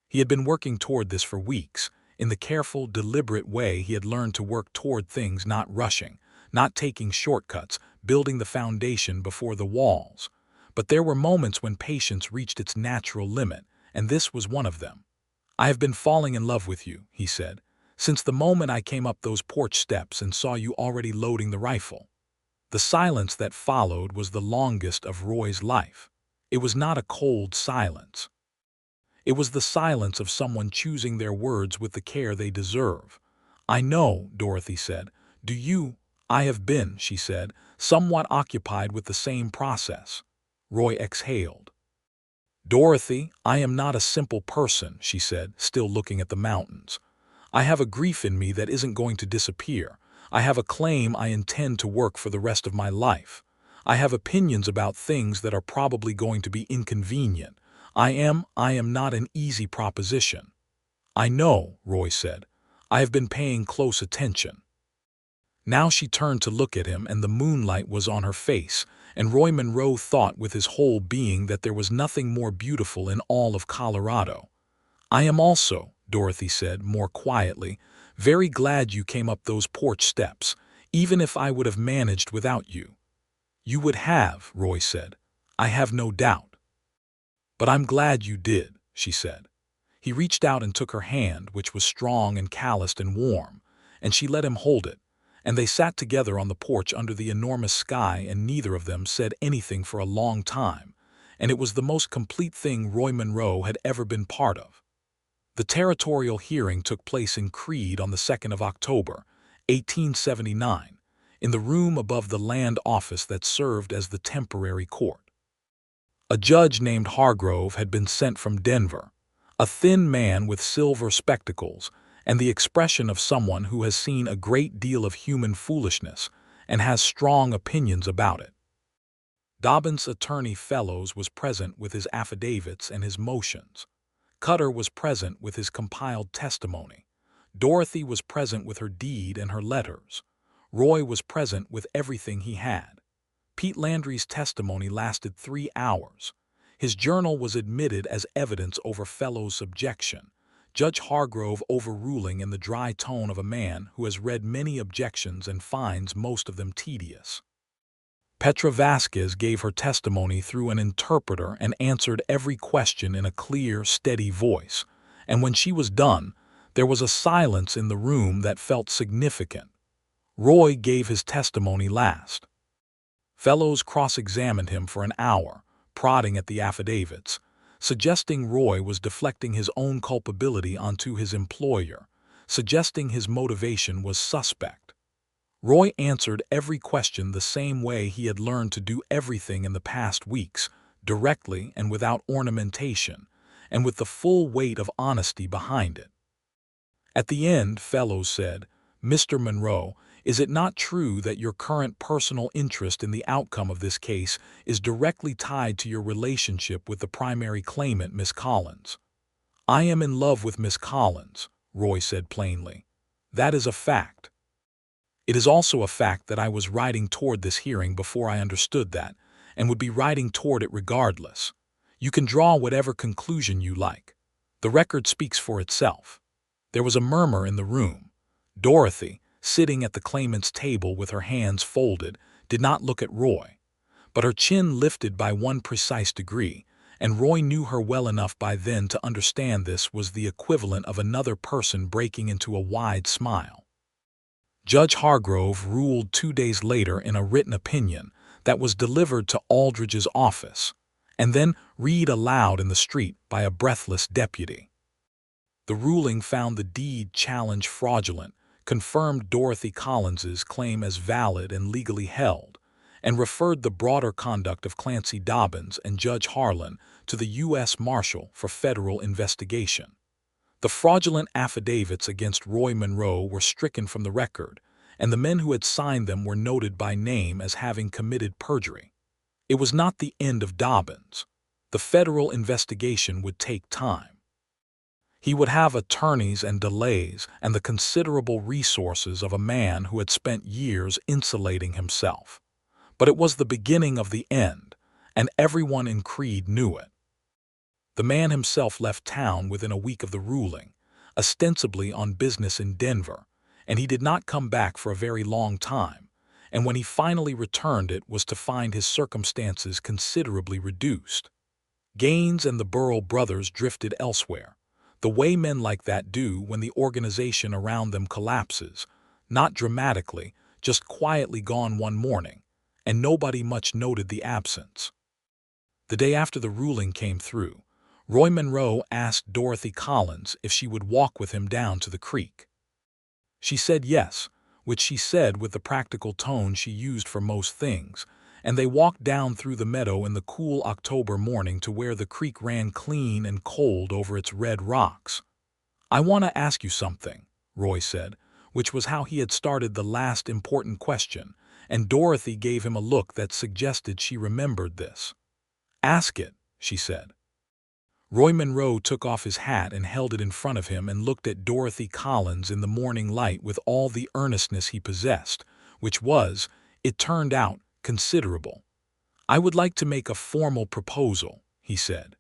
He had been working toward this for weeks. In the careful, deliberate way he had learned to work toward things, not rushing, not taking shortcuts, building the foundation before the walls. But there were moments when patience reached its natural limit, and this was one of them. "I have been falling in love with you," he said, "since the moment I came up those porch steps and saw you already loading the rifle." The silence that followed was the longest of Roy's life. It was not a cold silence. It was the silence of someone choosing their words with the care they deserve. "I know," Dorothy said. "Do you?" "I have been," she said, "somewhat occupied with the same process." Roy exhaled. "Dorothy, I am not a simple person," she said, still looking at the mountains. "I have a grief in me that isn't going to disappear. I have a claim I intend to work for the rest of my life. I have opinions about things that are probably going to be inconvenient. I am not an easy proposition." "I know," Roy said. "I have been paying close attention." Now she turned to look at him, and the moonlight was on her face, and Roy Monroe thought with his whole being that there was nothing more beautiful in all of Colorado. "I am also," Dorothy said more quietly, "very glad you came up those porch steps, even if I would have managed without you." "You would have," Roy said. "I have no doubt." "But I'm glad you did," she said. He reached out and took her hand, which was strong and calloused and warm, and she let him hold it, and they sat together on the porch under the enormous sky, and neither of them said anything for a long time, and it was the most complete thing Roy Monroe had ever been part of. The territorial hearing took place in Creede on the 2nd of October, 1879, in the room above the land office that served as the temporary court. A judge named Hargrove had been sent from Denver, a thin man with silver spectacles and the expression of someone who has seen a great deal of human foolishness and has strong opinions about it. Dobbins' attorney Fellows was present with his affidavits and his motions. Cutter was present with his compiled testimony. Dorothy was present with her deed and her letters. Roy was present with everything he had. Pete Landry's testimony lasted 3 hours. His journal was admitted as evidence over Fellows' objection, Judge Hargrove overruling in the dry tone of a man who has read many objections and finds most of them tedious. Petra Vasquez gave her testimony through an interpreter and answered every question in a clear, steady voice, and when she was done, there was a silence in the room that felt significant. Roy gave his testimony last. Fellows cross-examined him for an hour, prodding at the affidavits, suggesting Roy was deflecting his own culpability onto his employer, suggesting his motivation was suspect. Roy answered every question the same way he had learned to do everything in the past weeks, directly and without ornamentation, and with the full weight of honesty behind it. At the end, Fellows said, "Mr. Monroe, is it not true that your current personal interest in the outcome of this case is directly tied to your relationship with the primary claimant, Miss Collins?" "I am in love with Miss Collins," Roy said plainly. "That is a fact. It is also a fact that I was riding toward this hearing before I understood that, and would be riding toward it regardless. You can draw whatever conclusion you like. The record speaks for itself." There was a murmur in the room. Dorothy, sitting at the claimant's table with her hands folded, did not look at Roy, but her chin lifted by one precise degree, and Roy knew her well enough by then to understand this was the equivalent of another person breaking into a wide smile. Judge Hargrove ruled 2 days later in a written opinion that was delivered to Aldridge's office, and then read aloud in the street by a breathless deputy. The ruling found the deed challenge fraudulent, confirmed Dorothy Collins's claim as valid and legally held, and referred the broader conduct of Clancy Dobbins and Judge Harlan to the U.S. Marshal for federal investigation. The fraudulent affidavits against Roy Monroe were stricken from the record, and the men who had signed them were noted by name as having committed perjury. It was not the end of Dobbins. The federal investigation would take time. He would have attorneys and delays and the considerable resources of a man who had spent years insulating himself. But it was the beginning of the end, and everyone in Creede knew it. The man himself left town within a week of the ruling, ostensibly on business in Denver, and he did not come back for a very long time, and when he finally returned it was to find his circumstances considerably reduced. Gaines and the Burrell brothers drifted elsewhere, the way men like that do when the organization around them collapses, not dramatically, just quietly gone one morning, and nobody much noted the absence. The day after the ruling came through, Roy Monroe asked Dorothy Collins if she would walk with him down to the creek. She said yes, which she said with the practical tone she used for most things, and they walked down through the meadow in the cool October morning to where the creek ran clean and cold over its red rocks. "I want to ask you something," Roy said, which was how he had started the last important question, and Dorothy gave him a look that suggested she remembered this. "Ask it," she said. Roy Monroe took off his hat and held it in front of him and looked at Dorothy Collins in the morning light with all the earnestness he possessed, which was, it turned out, considerable. "I would like to make a formal proposal," he said.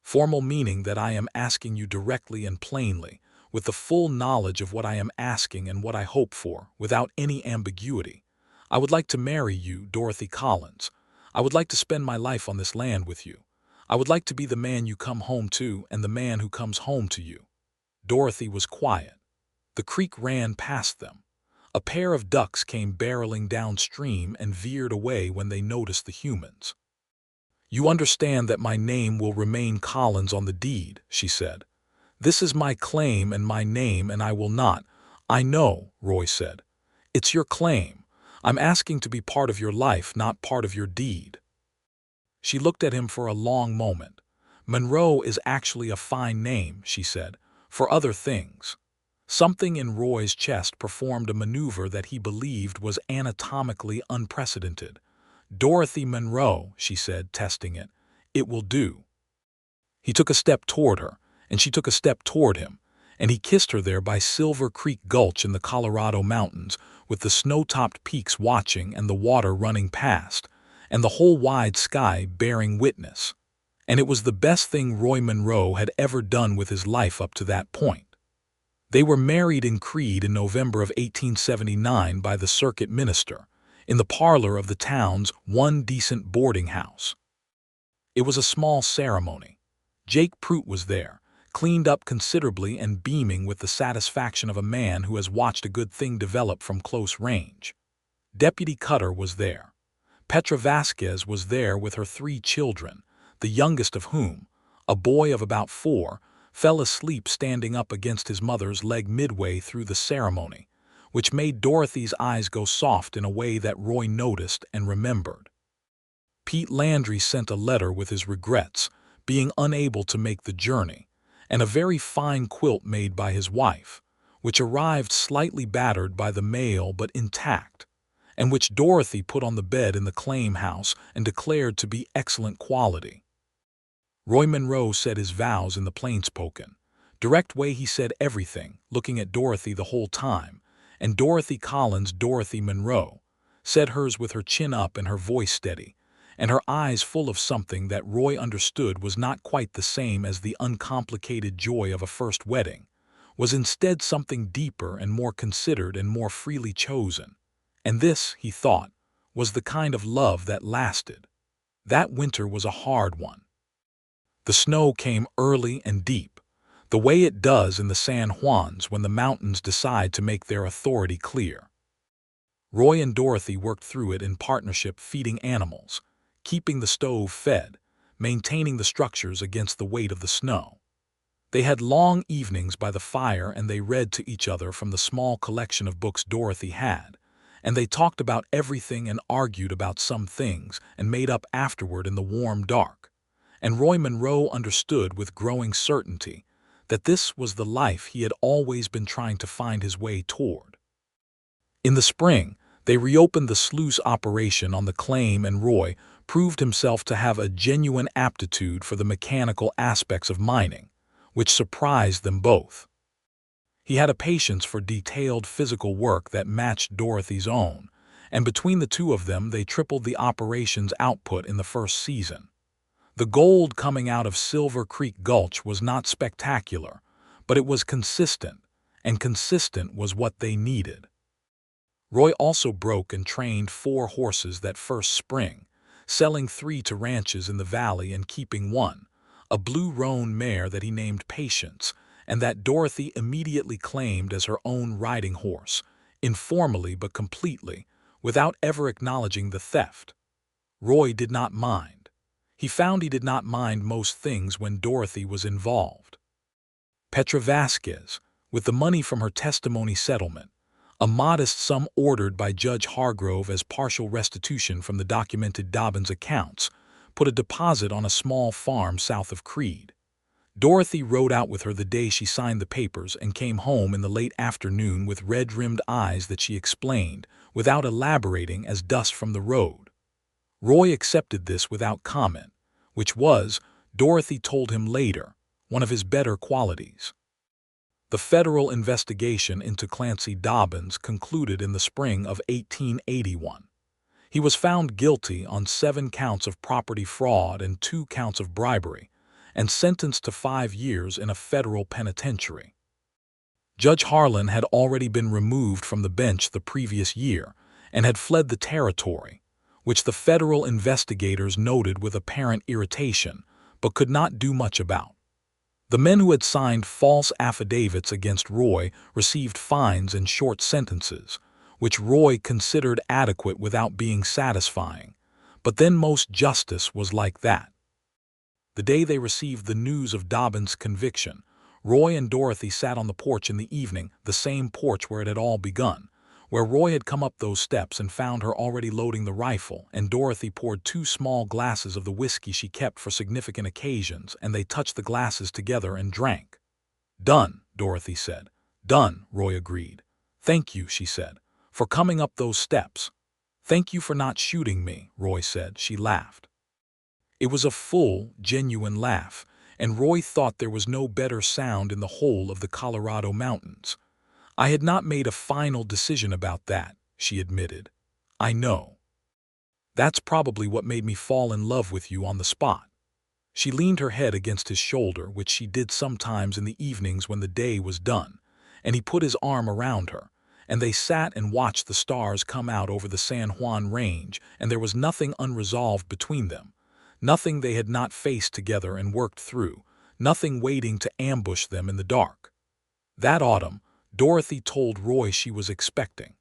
"Formal meaning that I am asking you directly and plainly, with the full knowledge of what I am asking and what I hope for, without any ambiguity. I would like to marry you, Dorothy Collins. I would like to spend my life on this land with you. I would like to be the man you come home to and the man who comes home to you." Dorothy was quiet. The creek ran past them. A pair of ducks came barreling downstream and veered away when they noticed the humans. "You understand that my name will remain Collins on the deed," she said. "This is my claim and my name, and I will not—" "I know," Roy said. "It's your claim. I'm asking to be part of your life, not part of your deed." She looked at him for a long moment. "Monroe is actually a fine name," she said, "for other things." Something in Roy's chest performed a maneuver that he believed was anatomically unprecedented. "Dorothy Monroe," she said, testing it. "It will do." He took a step toward her, and she took a step toward him, and he kissed her there by Silver Creek Gulch in the Colorado mountains, with the snow-topped peaks watching and the water running past, and the whole wide sky bearing witness. And it was the best thing Roy Monroe had ever done with his life up to that point. They were married in Creede in November of 1879 by the circuit minister, in the parlor of the town's one decent boarding house. It was a small ceremony. Jake Prout was there, cleaned up considerably and beaming with the satisfaction of a man who has watched a good thing develop from close range. Deputy Cutter was there. Petra Vasquez was there with her 3 children, the youngest of whom, a boy of about 4, fell asleep standing up against his mother's leg midway through the ceremony, which made Dorothy's eyes go soft in a way that Roy noticed and remembered. Pete Landry sent a letter with his regrets, being unable to make the journey, and a very fine quilt made by his wife, which arrived slightly battered by the mail but intact, and which Dorothy put on the bed in the claim house and declared to be excellent quality. Roy Monroe said his vows in the plain-spoken, direct way he said everything, looking at Dorothy the whole time, and Dorothy Collins, Dorothy Monroe, said hers with her chin up and her voice steady, and her eyes full of something that Roy understood was not quite the same as the uncomplicated joy of a first wedding, was instead something deeper and more considered and more freely chosen. And this, he thought, was the kind of love that lasted. That winter was a hard one. The snow came early and deep, the way it does in the San Juans when the mountains decide to make their authority clear. Roy and Dorothy worked through it in partnership, feeding animals, keeping the stove fed, maintaining the structures against the weight of the snow. They had long evenings by the fire and they read to each other from the small collection of books Dorothy had, and they talked about everything and argued about some things and made up afterward in the warm dark. And Roy Monroe understood with growing certainty that this was the life he had always been trying to find his way toward. In the spring, they reopened the sluice operation on the claim, and Roy proved himself to have a genuine aptitude for the mechanical aspects of mining, which surprised them both. He had a patience for detailed physical work that matched Dorothy's own, and between the two of them they tripled the operation's output in the first season. The gold coming out of Silver Creek Gulch was not spectacular, but it was consistent, and consistent was what they needed. Roy also broke and trained 4 horses that first spring, selling 3 to ranches in the valley and keeping one, a blue roan mare that he named Patience, and that Dorothy immediately claimed as her own riding horse, informally but completely, without ever acknowledging the theft. Roy did not mind. He found he did not mind most things when Dorothy was involved. Petra Vasquez, with the money from her testimony settlement, a modest sum ordered by Judge Hargrove as partial restitution from the documented Dobbins accounts, put a deposit on a small farm south of Creede. Dorothy rode out with her the day she signed the papers and came home in the late afternoon with red-rimmed eyes that she explained, without elaborating, as dust from the road. Roy accepted this without comment, which was, Dorothy told him later, one of his better qualities. The federal investigation into Clancy Dobbins concluded in the spring of 1881. He was found guilty on 7 counts of property fraud and 2 counts of bribery, and sentenced to 5 years in a federal penitentiary. Judge Harlan had already been removed from the bench the previous year and had fled the territory, which the federal investigators noted with apparent irritation, but could not do much about. The men who had signed false affidavits against Roy received fines and short sentences, which Roy considered adequate without being satisfying, but then most justice was like that. The day they received the news of Dobbins' conviction, Roy and Dorothy sat on the porch in the evening, the same porch where it had all begun, where Roy had come up those steps and found her already loading the rifle, and Dorothy poured 2 small glasses of the whiskey she kept for significant occasions, and they touched the glasses together and drank. "Done," Dorothy said. "Done," Roy agreed. "Thank you," she said, "for coming up those steps." "Thank you for not shooting me," Roy said. She laughed. It was a full, genuine laugh, and Roy thought there was no better sound in the whole of the Colorado mountains. "I had not made a final decision about that," she admitted. "I know. That's probably what made me fall in love with you on the spot." She leaned her head against his shoulder, which she did sometimes in the evenings when the day was done, and he put his arm around her, and they sat and watched the stars come out over the San Juan Range, and there was nothing unresolved between them. Nothing they had not faced together and worked through, nothing waiting to ambush them in the dark. That autumn, Dorothy told Roy she was expecting.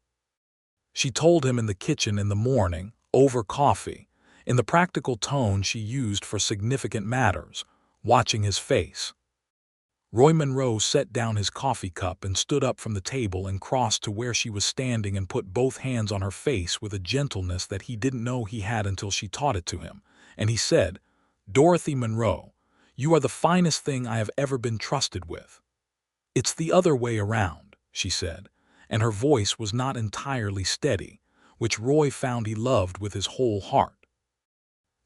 She told him in the kitchen in the morning, over coffee, in the practical tone she used for significant matters, watching his face. Roy Monroe set down his coffee cup and stood up from the table and crossed to where she was standing and put both hands on her face with a gentleness that he didn't know he had until she taught it to him, and he said, "Dorothy Monroe, you are the finest thing I have ever been trusted with." "It's the other way around," she said, and her voice was not entirely steady, which Roy found he loved with his whole heart.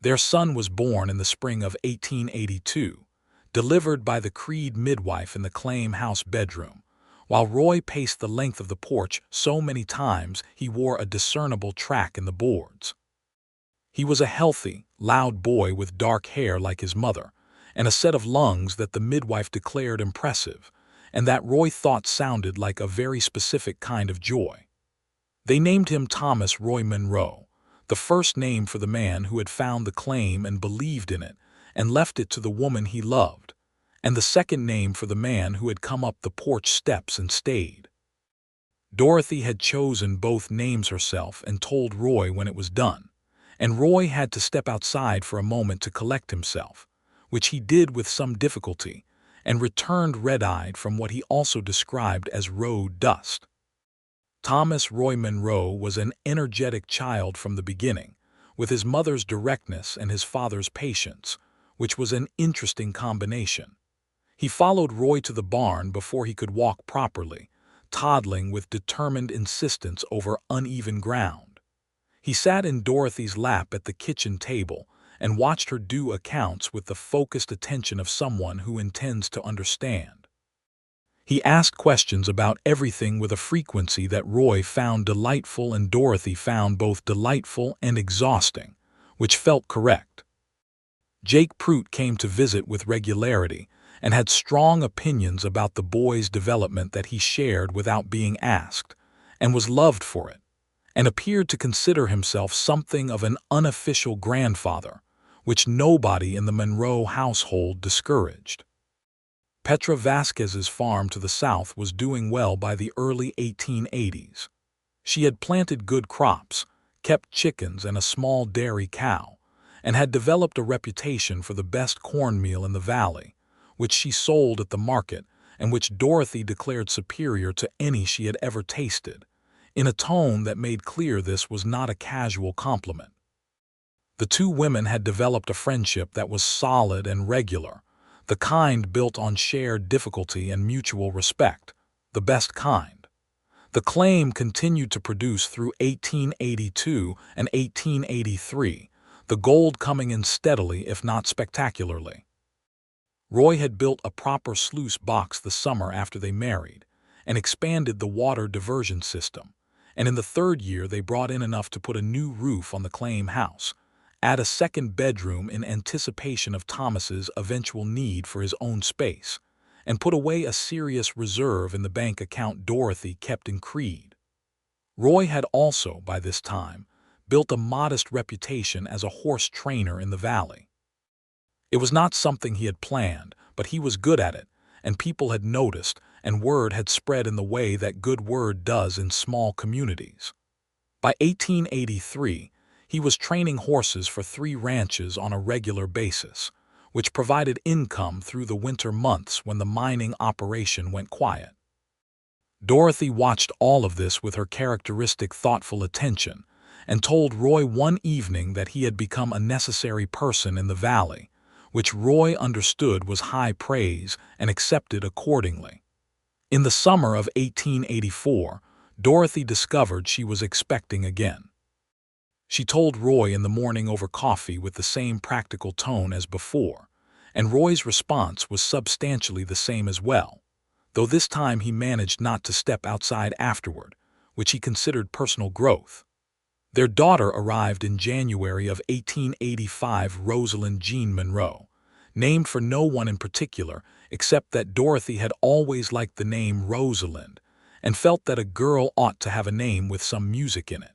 Their son was born in the spring of 1882, delivered by the Creede midwife in the Claim House bedroom, while Roy paced the length of the porch so many times he wore a discernible track in the boards. He was a healthy, loud boy with dark hair like his mother, and a set of lungs that the midwife declared impressive, and that Roy thought sounded like a very specific kind of joy. They named him Thomas Roy Monroe, the first name for the man who had found the claim and believed in it, and left it to the woman he loved, and the second name for the man who had come up the porch steps and stayed. Dorothy had chosen both names herself and told Roy when it was done, and Roy had to step outside for a moment to collect himself, which he did with some difficulty, and returned red-eyed from what he also described as road dust. Thomas Roy Monroe was an energetic child from the beginning, with his mother's directness and his father's patience, which was an interesting combination. He followed Roy to the barn before he could walk properly, toddling with determined insistence over uneven ground. He sat in Dorothy's lap at the kitchen table and watched her do accounts with the focused attention of someone who intends to understand. He asked questions about everything with a frequency that Roy found delightful and Dorothy found both delightful and exhausting, which felt correct. Jake Prout came to visit with regularity and had strong opinions about the boy's development that he shared without being asked, and was loved for it, and appeared to consider himself something of an unofficial grandfather, which nobody in the Monroe household discouraged. Petra Vasquez's farm to the south was doing well by the early 1880s. She had planted good crops, kept chickens and a small dairy cow, and had developed a reputation for the best cornmeal in the valley, which she sold at the market and which Dorothy declared superior to any she had ever tasted, in a tone that made clear this was not a casual compliment. The two women had developed a friendship that was solid and regular, the kind built on shared difficulty and mutual respect, the best kind. The claim continued to produce through 1882 and 1883, the gold coming in steadily if not spectacularly. Roy had built a proper sluice box the summer after they married, and expanded the water diversion system, and in the third year they brought in enough to put a new roof on the claim house, add a second bedroom in anticipation of Thomas's eventual need for his own space, and put away a serious reserve in the bank account Dorothy kept in Creed. Roy had also, by this time, built a modest reputation as a horse trainer in the valley. It was not something he had planned, but he was good at it, and people had noticed, and word had spread in the way that good word does in small communities. By 1883, he was training horses for 3 ranches on a regular basis, which provided income through the winter months when the mining operation went quiet. Dorothy watched all of this with her characteristic thoughtful attention and told Roy one evening that he had become a necessary person in the valley, which Roy understood was high praise and accepted accordingly. In the summer of 1884, Dorothy discovered she was expecting again. She told Roy in the morning over coffee with the same practical tone as before, and Roy's response was substantially the same as well, though this time he managed not to step outside afterward, which he considered personal growth. Their daughter arrived in January of 1885, Rosalind Jean Monroe, named for no one in particular except that Dorothy had always liked the name Rosalind and felt that a girl ought to have a name with some music in it.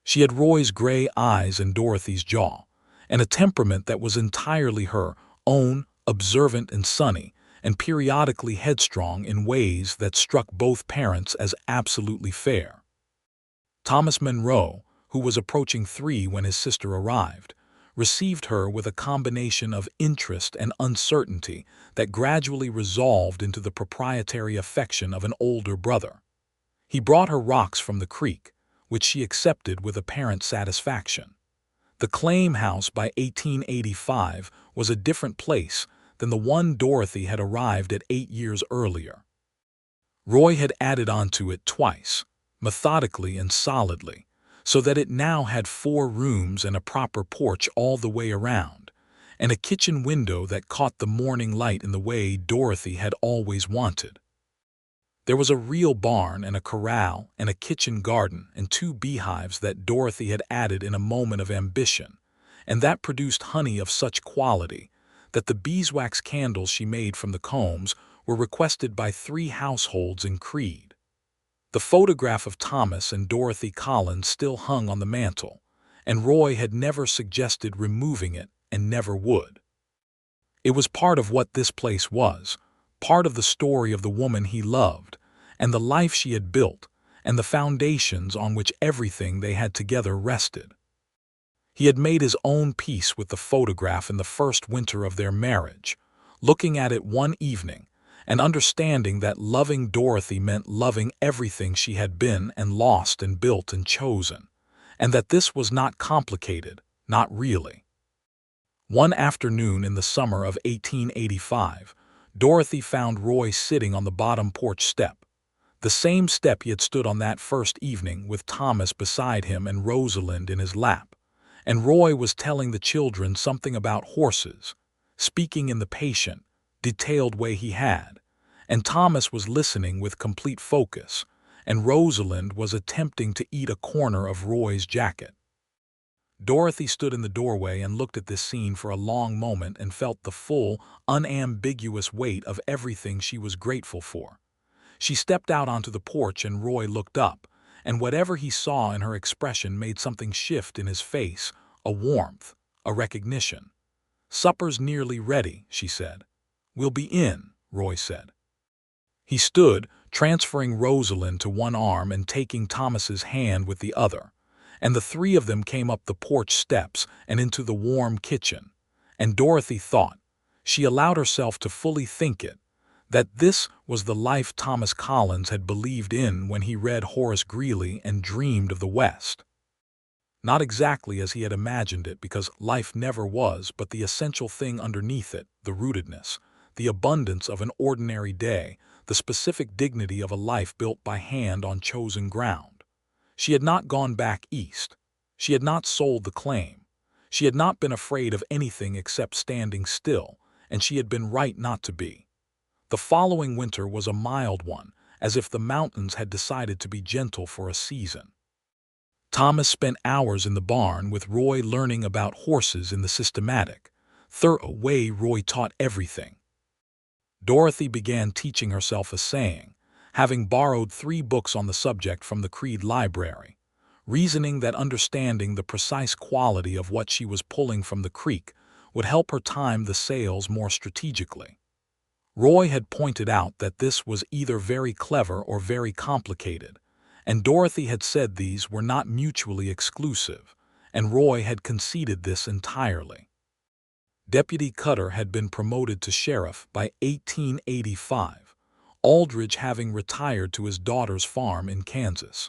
She had Roy's gray eyes and Dorothy's jaw, and a temperament that was entirely her own, observant and sunny, and periodically headstrong in ways that struck both parents as absolutely fair. Thomas Monroe, who was approaching 3 when his sister arrived, received her with a combination of interest and uncertainty that gradually resolved into the proprietary affection of an older brother. He brought her rocks from the creek, which she accepted with apparent satisfaction. The claim house by 1885 was a different place than the one Dorothy had arrived at 8 years earlier. Roy had added onto it twice, methodically and solidly, so that it now had 4 rooms and a proper porch all the way around, and a kitchen window that caught the morning light in the way Dorothy had always wanted. There was a real barn and a corral and a kitchen garden and 2 beehives that Dorothy had added in a moment of ambition, and that produced honey of such quality that the beeswax candles she made from the combs were requested by 3 households in Creed. The photograph of Thomas and Dorothy Collins still hung on the mantel, and Roy had never suggested removing it and never would. It was part of what this place was, part of the story of the woman he loved, and the life she had built, and the foundations on which everything they had together rested. He had made his own peace with the photograph in the first winter of their marriage, looking at it one evening, and understanding that loving Dorothy meant loving everything she had been and lost and built and chosen, and that this was not complicated, not really. One afternoon in the summer of 1885, Dorothy found Roy sitting on the bottom porch step, the same step he had stood on that first evening with Thomas beside him and Rosalind in his lap. And Roy was telling the children something about horses, speaking in the patient, detailed way he had. And Thomas was listening with complete focus, and Rosalind was attempting to eat a corner of Roy's jacket. Dorothy stood in the doorway and looked at this scene for a long moment and felt the full, unambiguous weight of everything she was grateful for. She stepped out onto the porch and Roy looked up, and whatever he saw in her expression made something shift in his face, a warmth, a recognition. "Supper's nearly ready," she said. "We'll be in," Roy said. He stood, transferring Rosalind to one arm and taking Thomas's hand with the other, and the three of them came up the porch steps and into the warm kitchen. And Dorothy thought, she allowed herself to fully think it, that this was the life Thomas Collins had believed in when he read Horace Greeley and dreamed of the West. Not exactly as he had imagined it, because life never was, but the essential thing underneath it, the rootedness, the abundance of an ordinary day, the specific dignity of a life built by hand on chosen ground. She had not gone back east. She had not sold the claim. She had not been afraid of anything except standing still, and she had been right not to be. The following winter was a mild one, as if the mountains had decided to be gentle for a season. Thomas spent hours in the barn with Roy learning about horses in the systematic, thorough way Roy taught everything. Dorothy began teaching herself a saying, having borrowed 3 books on the subject from the Creed Library, reasoning that understanding the precise quality of what she was pulling from the creek would help her time the sails more strategically. Roy had pointed out that this was either very clever or very complicated, and Dorothy had said these were not mutually exclusive, and Roy had conceded this entirely. Deputy Cutter had been promoted to sheriff by 1885, Aldridge having retired to his daughter's farm in Kansas.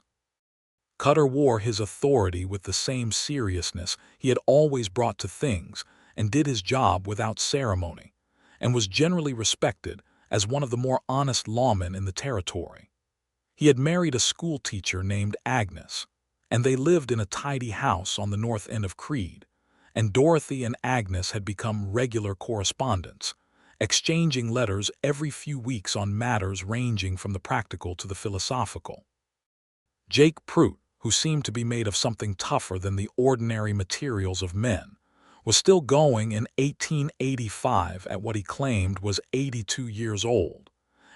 Cutter wore his authority with the same seriousness he had always brought to things and did his job without ceremony, and was generally respected as one of the more honest lawmen in the territory. He had married a schoolteacher named Agnes, and they lived in a tidy house on the north end of Creed, and Dorothy and Agnes had become regular correspondents, exchanging letters every few weeks on matters ranging from the practical to the philosophical. Jake Prout, who seemed to be made of something tougher than the ordinary materials of men, was still going in 1885 at what he claimed was 82 years old,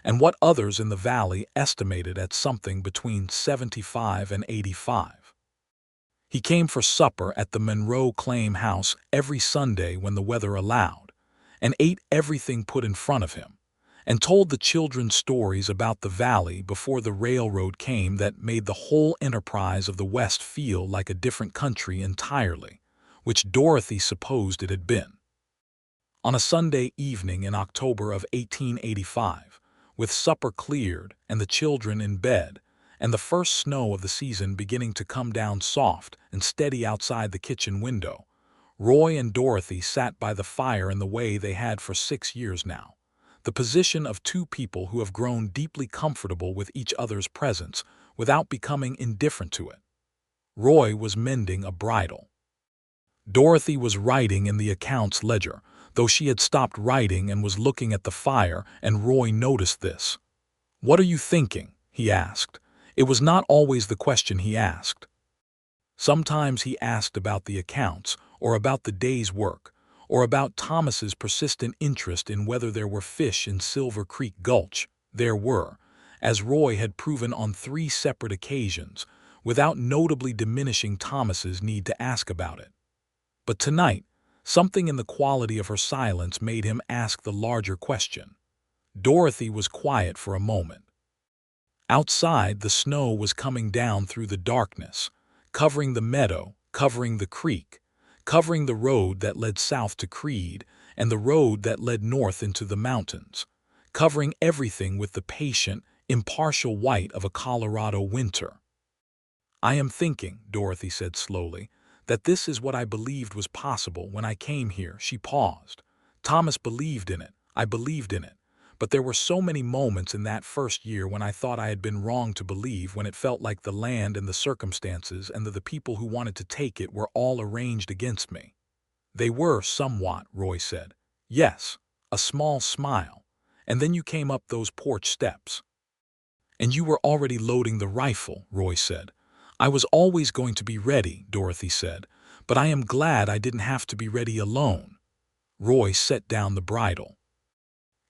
and what others in the valley estimated at something between 75 and 85. He came for supper at the Monroe Claim House every Sunday when the weather allowed, and ate everything put in front of him, and told the children stories about the valley before the railroad came that made the whole enterprise of the West feel like a different country entirely, which Dorothy supposed it had been. On a Sunday evening in October of 1885, with supper cleared and the children in bed, and the first snow of the season beginning to come down soft and steady outside the kitchen window, Roy and Dorothy sat by the fire in the way they had for 6 years now, the position of 2 people who have grown deeply comfortable with each other's presence without becoming indifferent to it. Roy was mending a bridle. Dorothy was writing in the accounts ledger, though she had stopped writing and was looking at the fire, and Roy noticed this. "What are you thinking?" he asked. It was not always the question he asked. Sometimes he asked about the accounts, or about the day's work, or about Thomas's persistent interest in whether there were fish in Silver Creek Gulch. There were, as Roy had proven on 3 separate occasions, without notably diminishing Thomas's need to ask about it. But tonight, something in the quality of her silence made him ask the larger question. Dorothy was quiet for a moment. Outside, the snow was coming down through the darkness, covering the meadow, covering the creek, covering the road that led south to Creed and the road that led north into the mountains, covering everything with the patient, impartial white of a Colorado winter. "I am thinking," Dorothy said slowly, "that this is what I believed was possible when I came here." She paused. "Thomas believed in it. I believed in it. But there were so many moments in that first year when I thought I had been wrong to believe, when it felt like the land and the circumstances and the people who wanted to take it were all arranged against me. They were somewhat, Roy said. Yes, a small smile. And then you came up those porch steps. And you were already loading the rifle, Roy said. I was always going to be ready, Dorothy said, but I am glad I didn't have to be ready alone. Roy set down the bridle.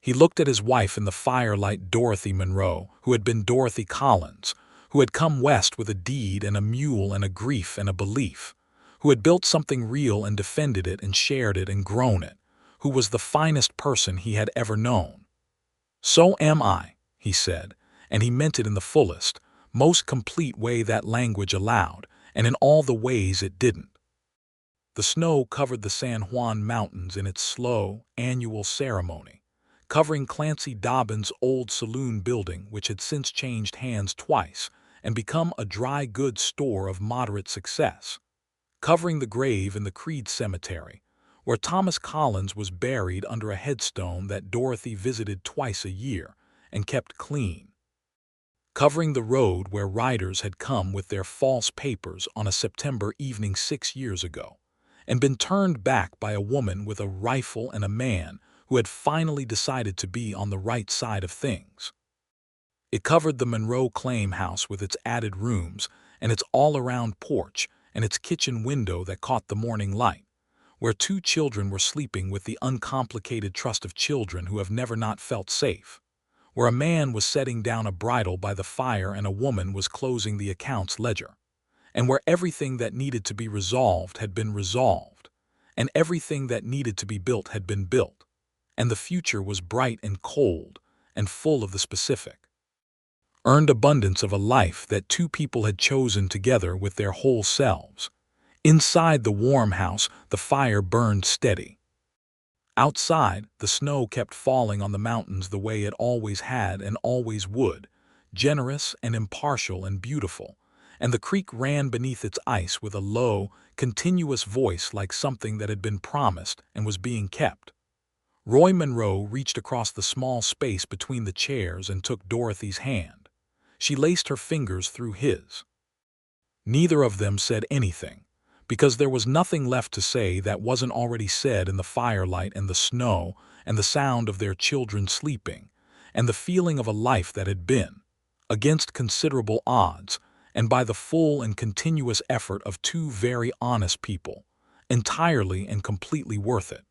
He looked at his wife in the firelight, Dorothy Monroe, who had been Dorothy Collins, who had come west with a deed and a mule and a grief and a belief, who had built something real and defended it and shared it and grown it, who was the finest person he had ever known. So am I, he said, and he meant it in the fullest, most complete way that language allowed, and in all the ways it didn't. The snow covered the San Juan Mountains in its slow, annual ceremony, covering Clancy Dobbins' old saloon building, which had since changed hands twice and become a dry goods store of moderate success, covering the grave in the Creed Cemetery, where Thomas Collins was buried under a headstone that Dorothy visited twice a year and kept clean, covering the road where riders had come with their false papers on a September evening 6 years ago, and been turned back by a woman with a rifle and a man who had finally decided to be on the right side of things. It covered the Monroe claim house with its added rooms and its all-around porch and its kitchen window that caught the morning light, where 2 children were sleeping with the uncomplicated trust of children who have never not felt safe, where a man was setting down a bridle by the fire and a woman was closing the accounts ledger, and where everything that needed to be resolved had been resolved, and everything that needed to be built had been built, and the future was bright and cold and full of the specific, earned abundance of a life that 2 people had chosen together with their whole selves. Inside the warm house, the fire burned steady. Outside, the snow kept falling on the mountains the way it always had and always would, generous and impartial and beautiful, and the creek ran beneath its ice with a low, continuous voice like something that had been promised and was being kept. Roy Monroe reached across the small space between the chairs and took Dorothy's hand. She laced her fingers through his. Neither of them said anything, because there was nothing left to say that wasn't already said in the firelight and the snow and the sound of their children sleeping, and the feeling of a life that had been, against considerable odds, and by the full and continuous effort of 2 very honest people, entirely and completely worth it.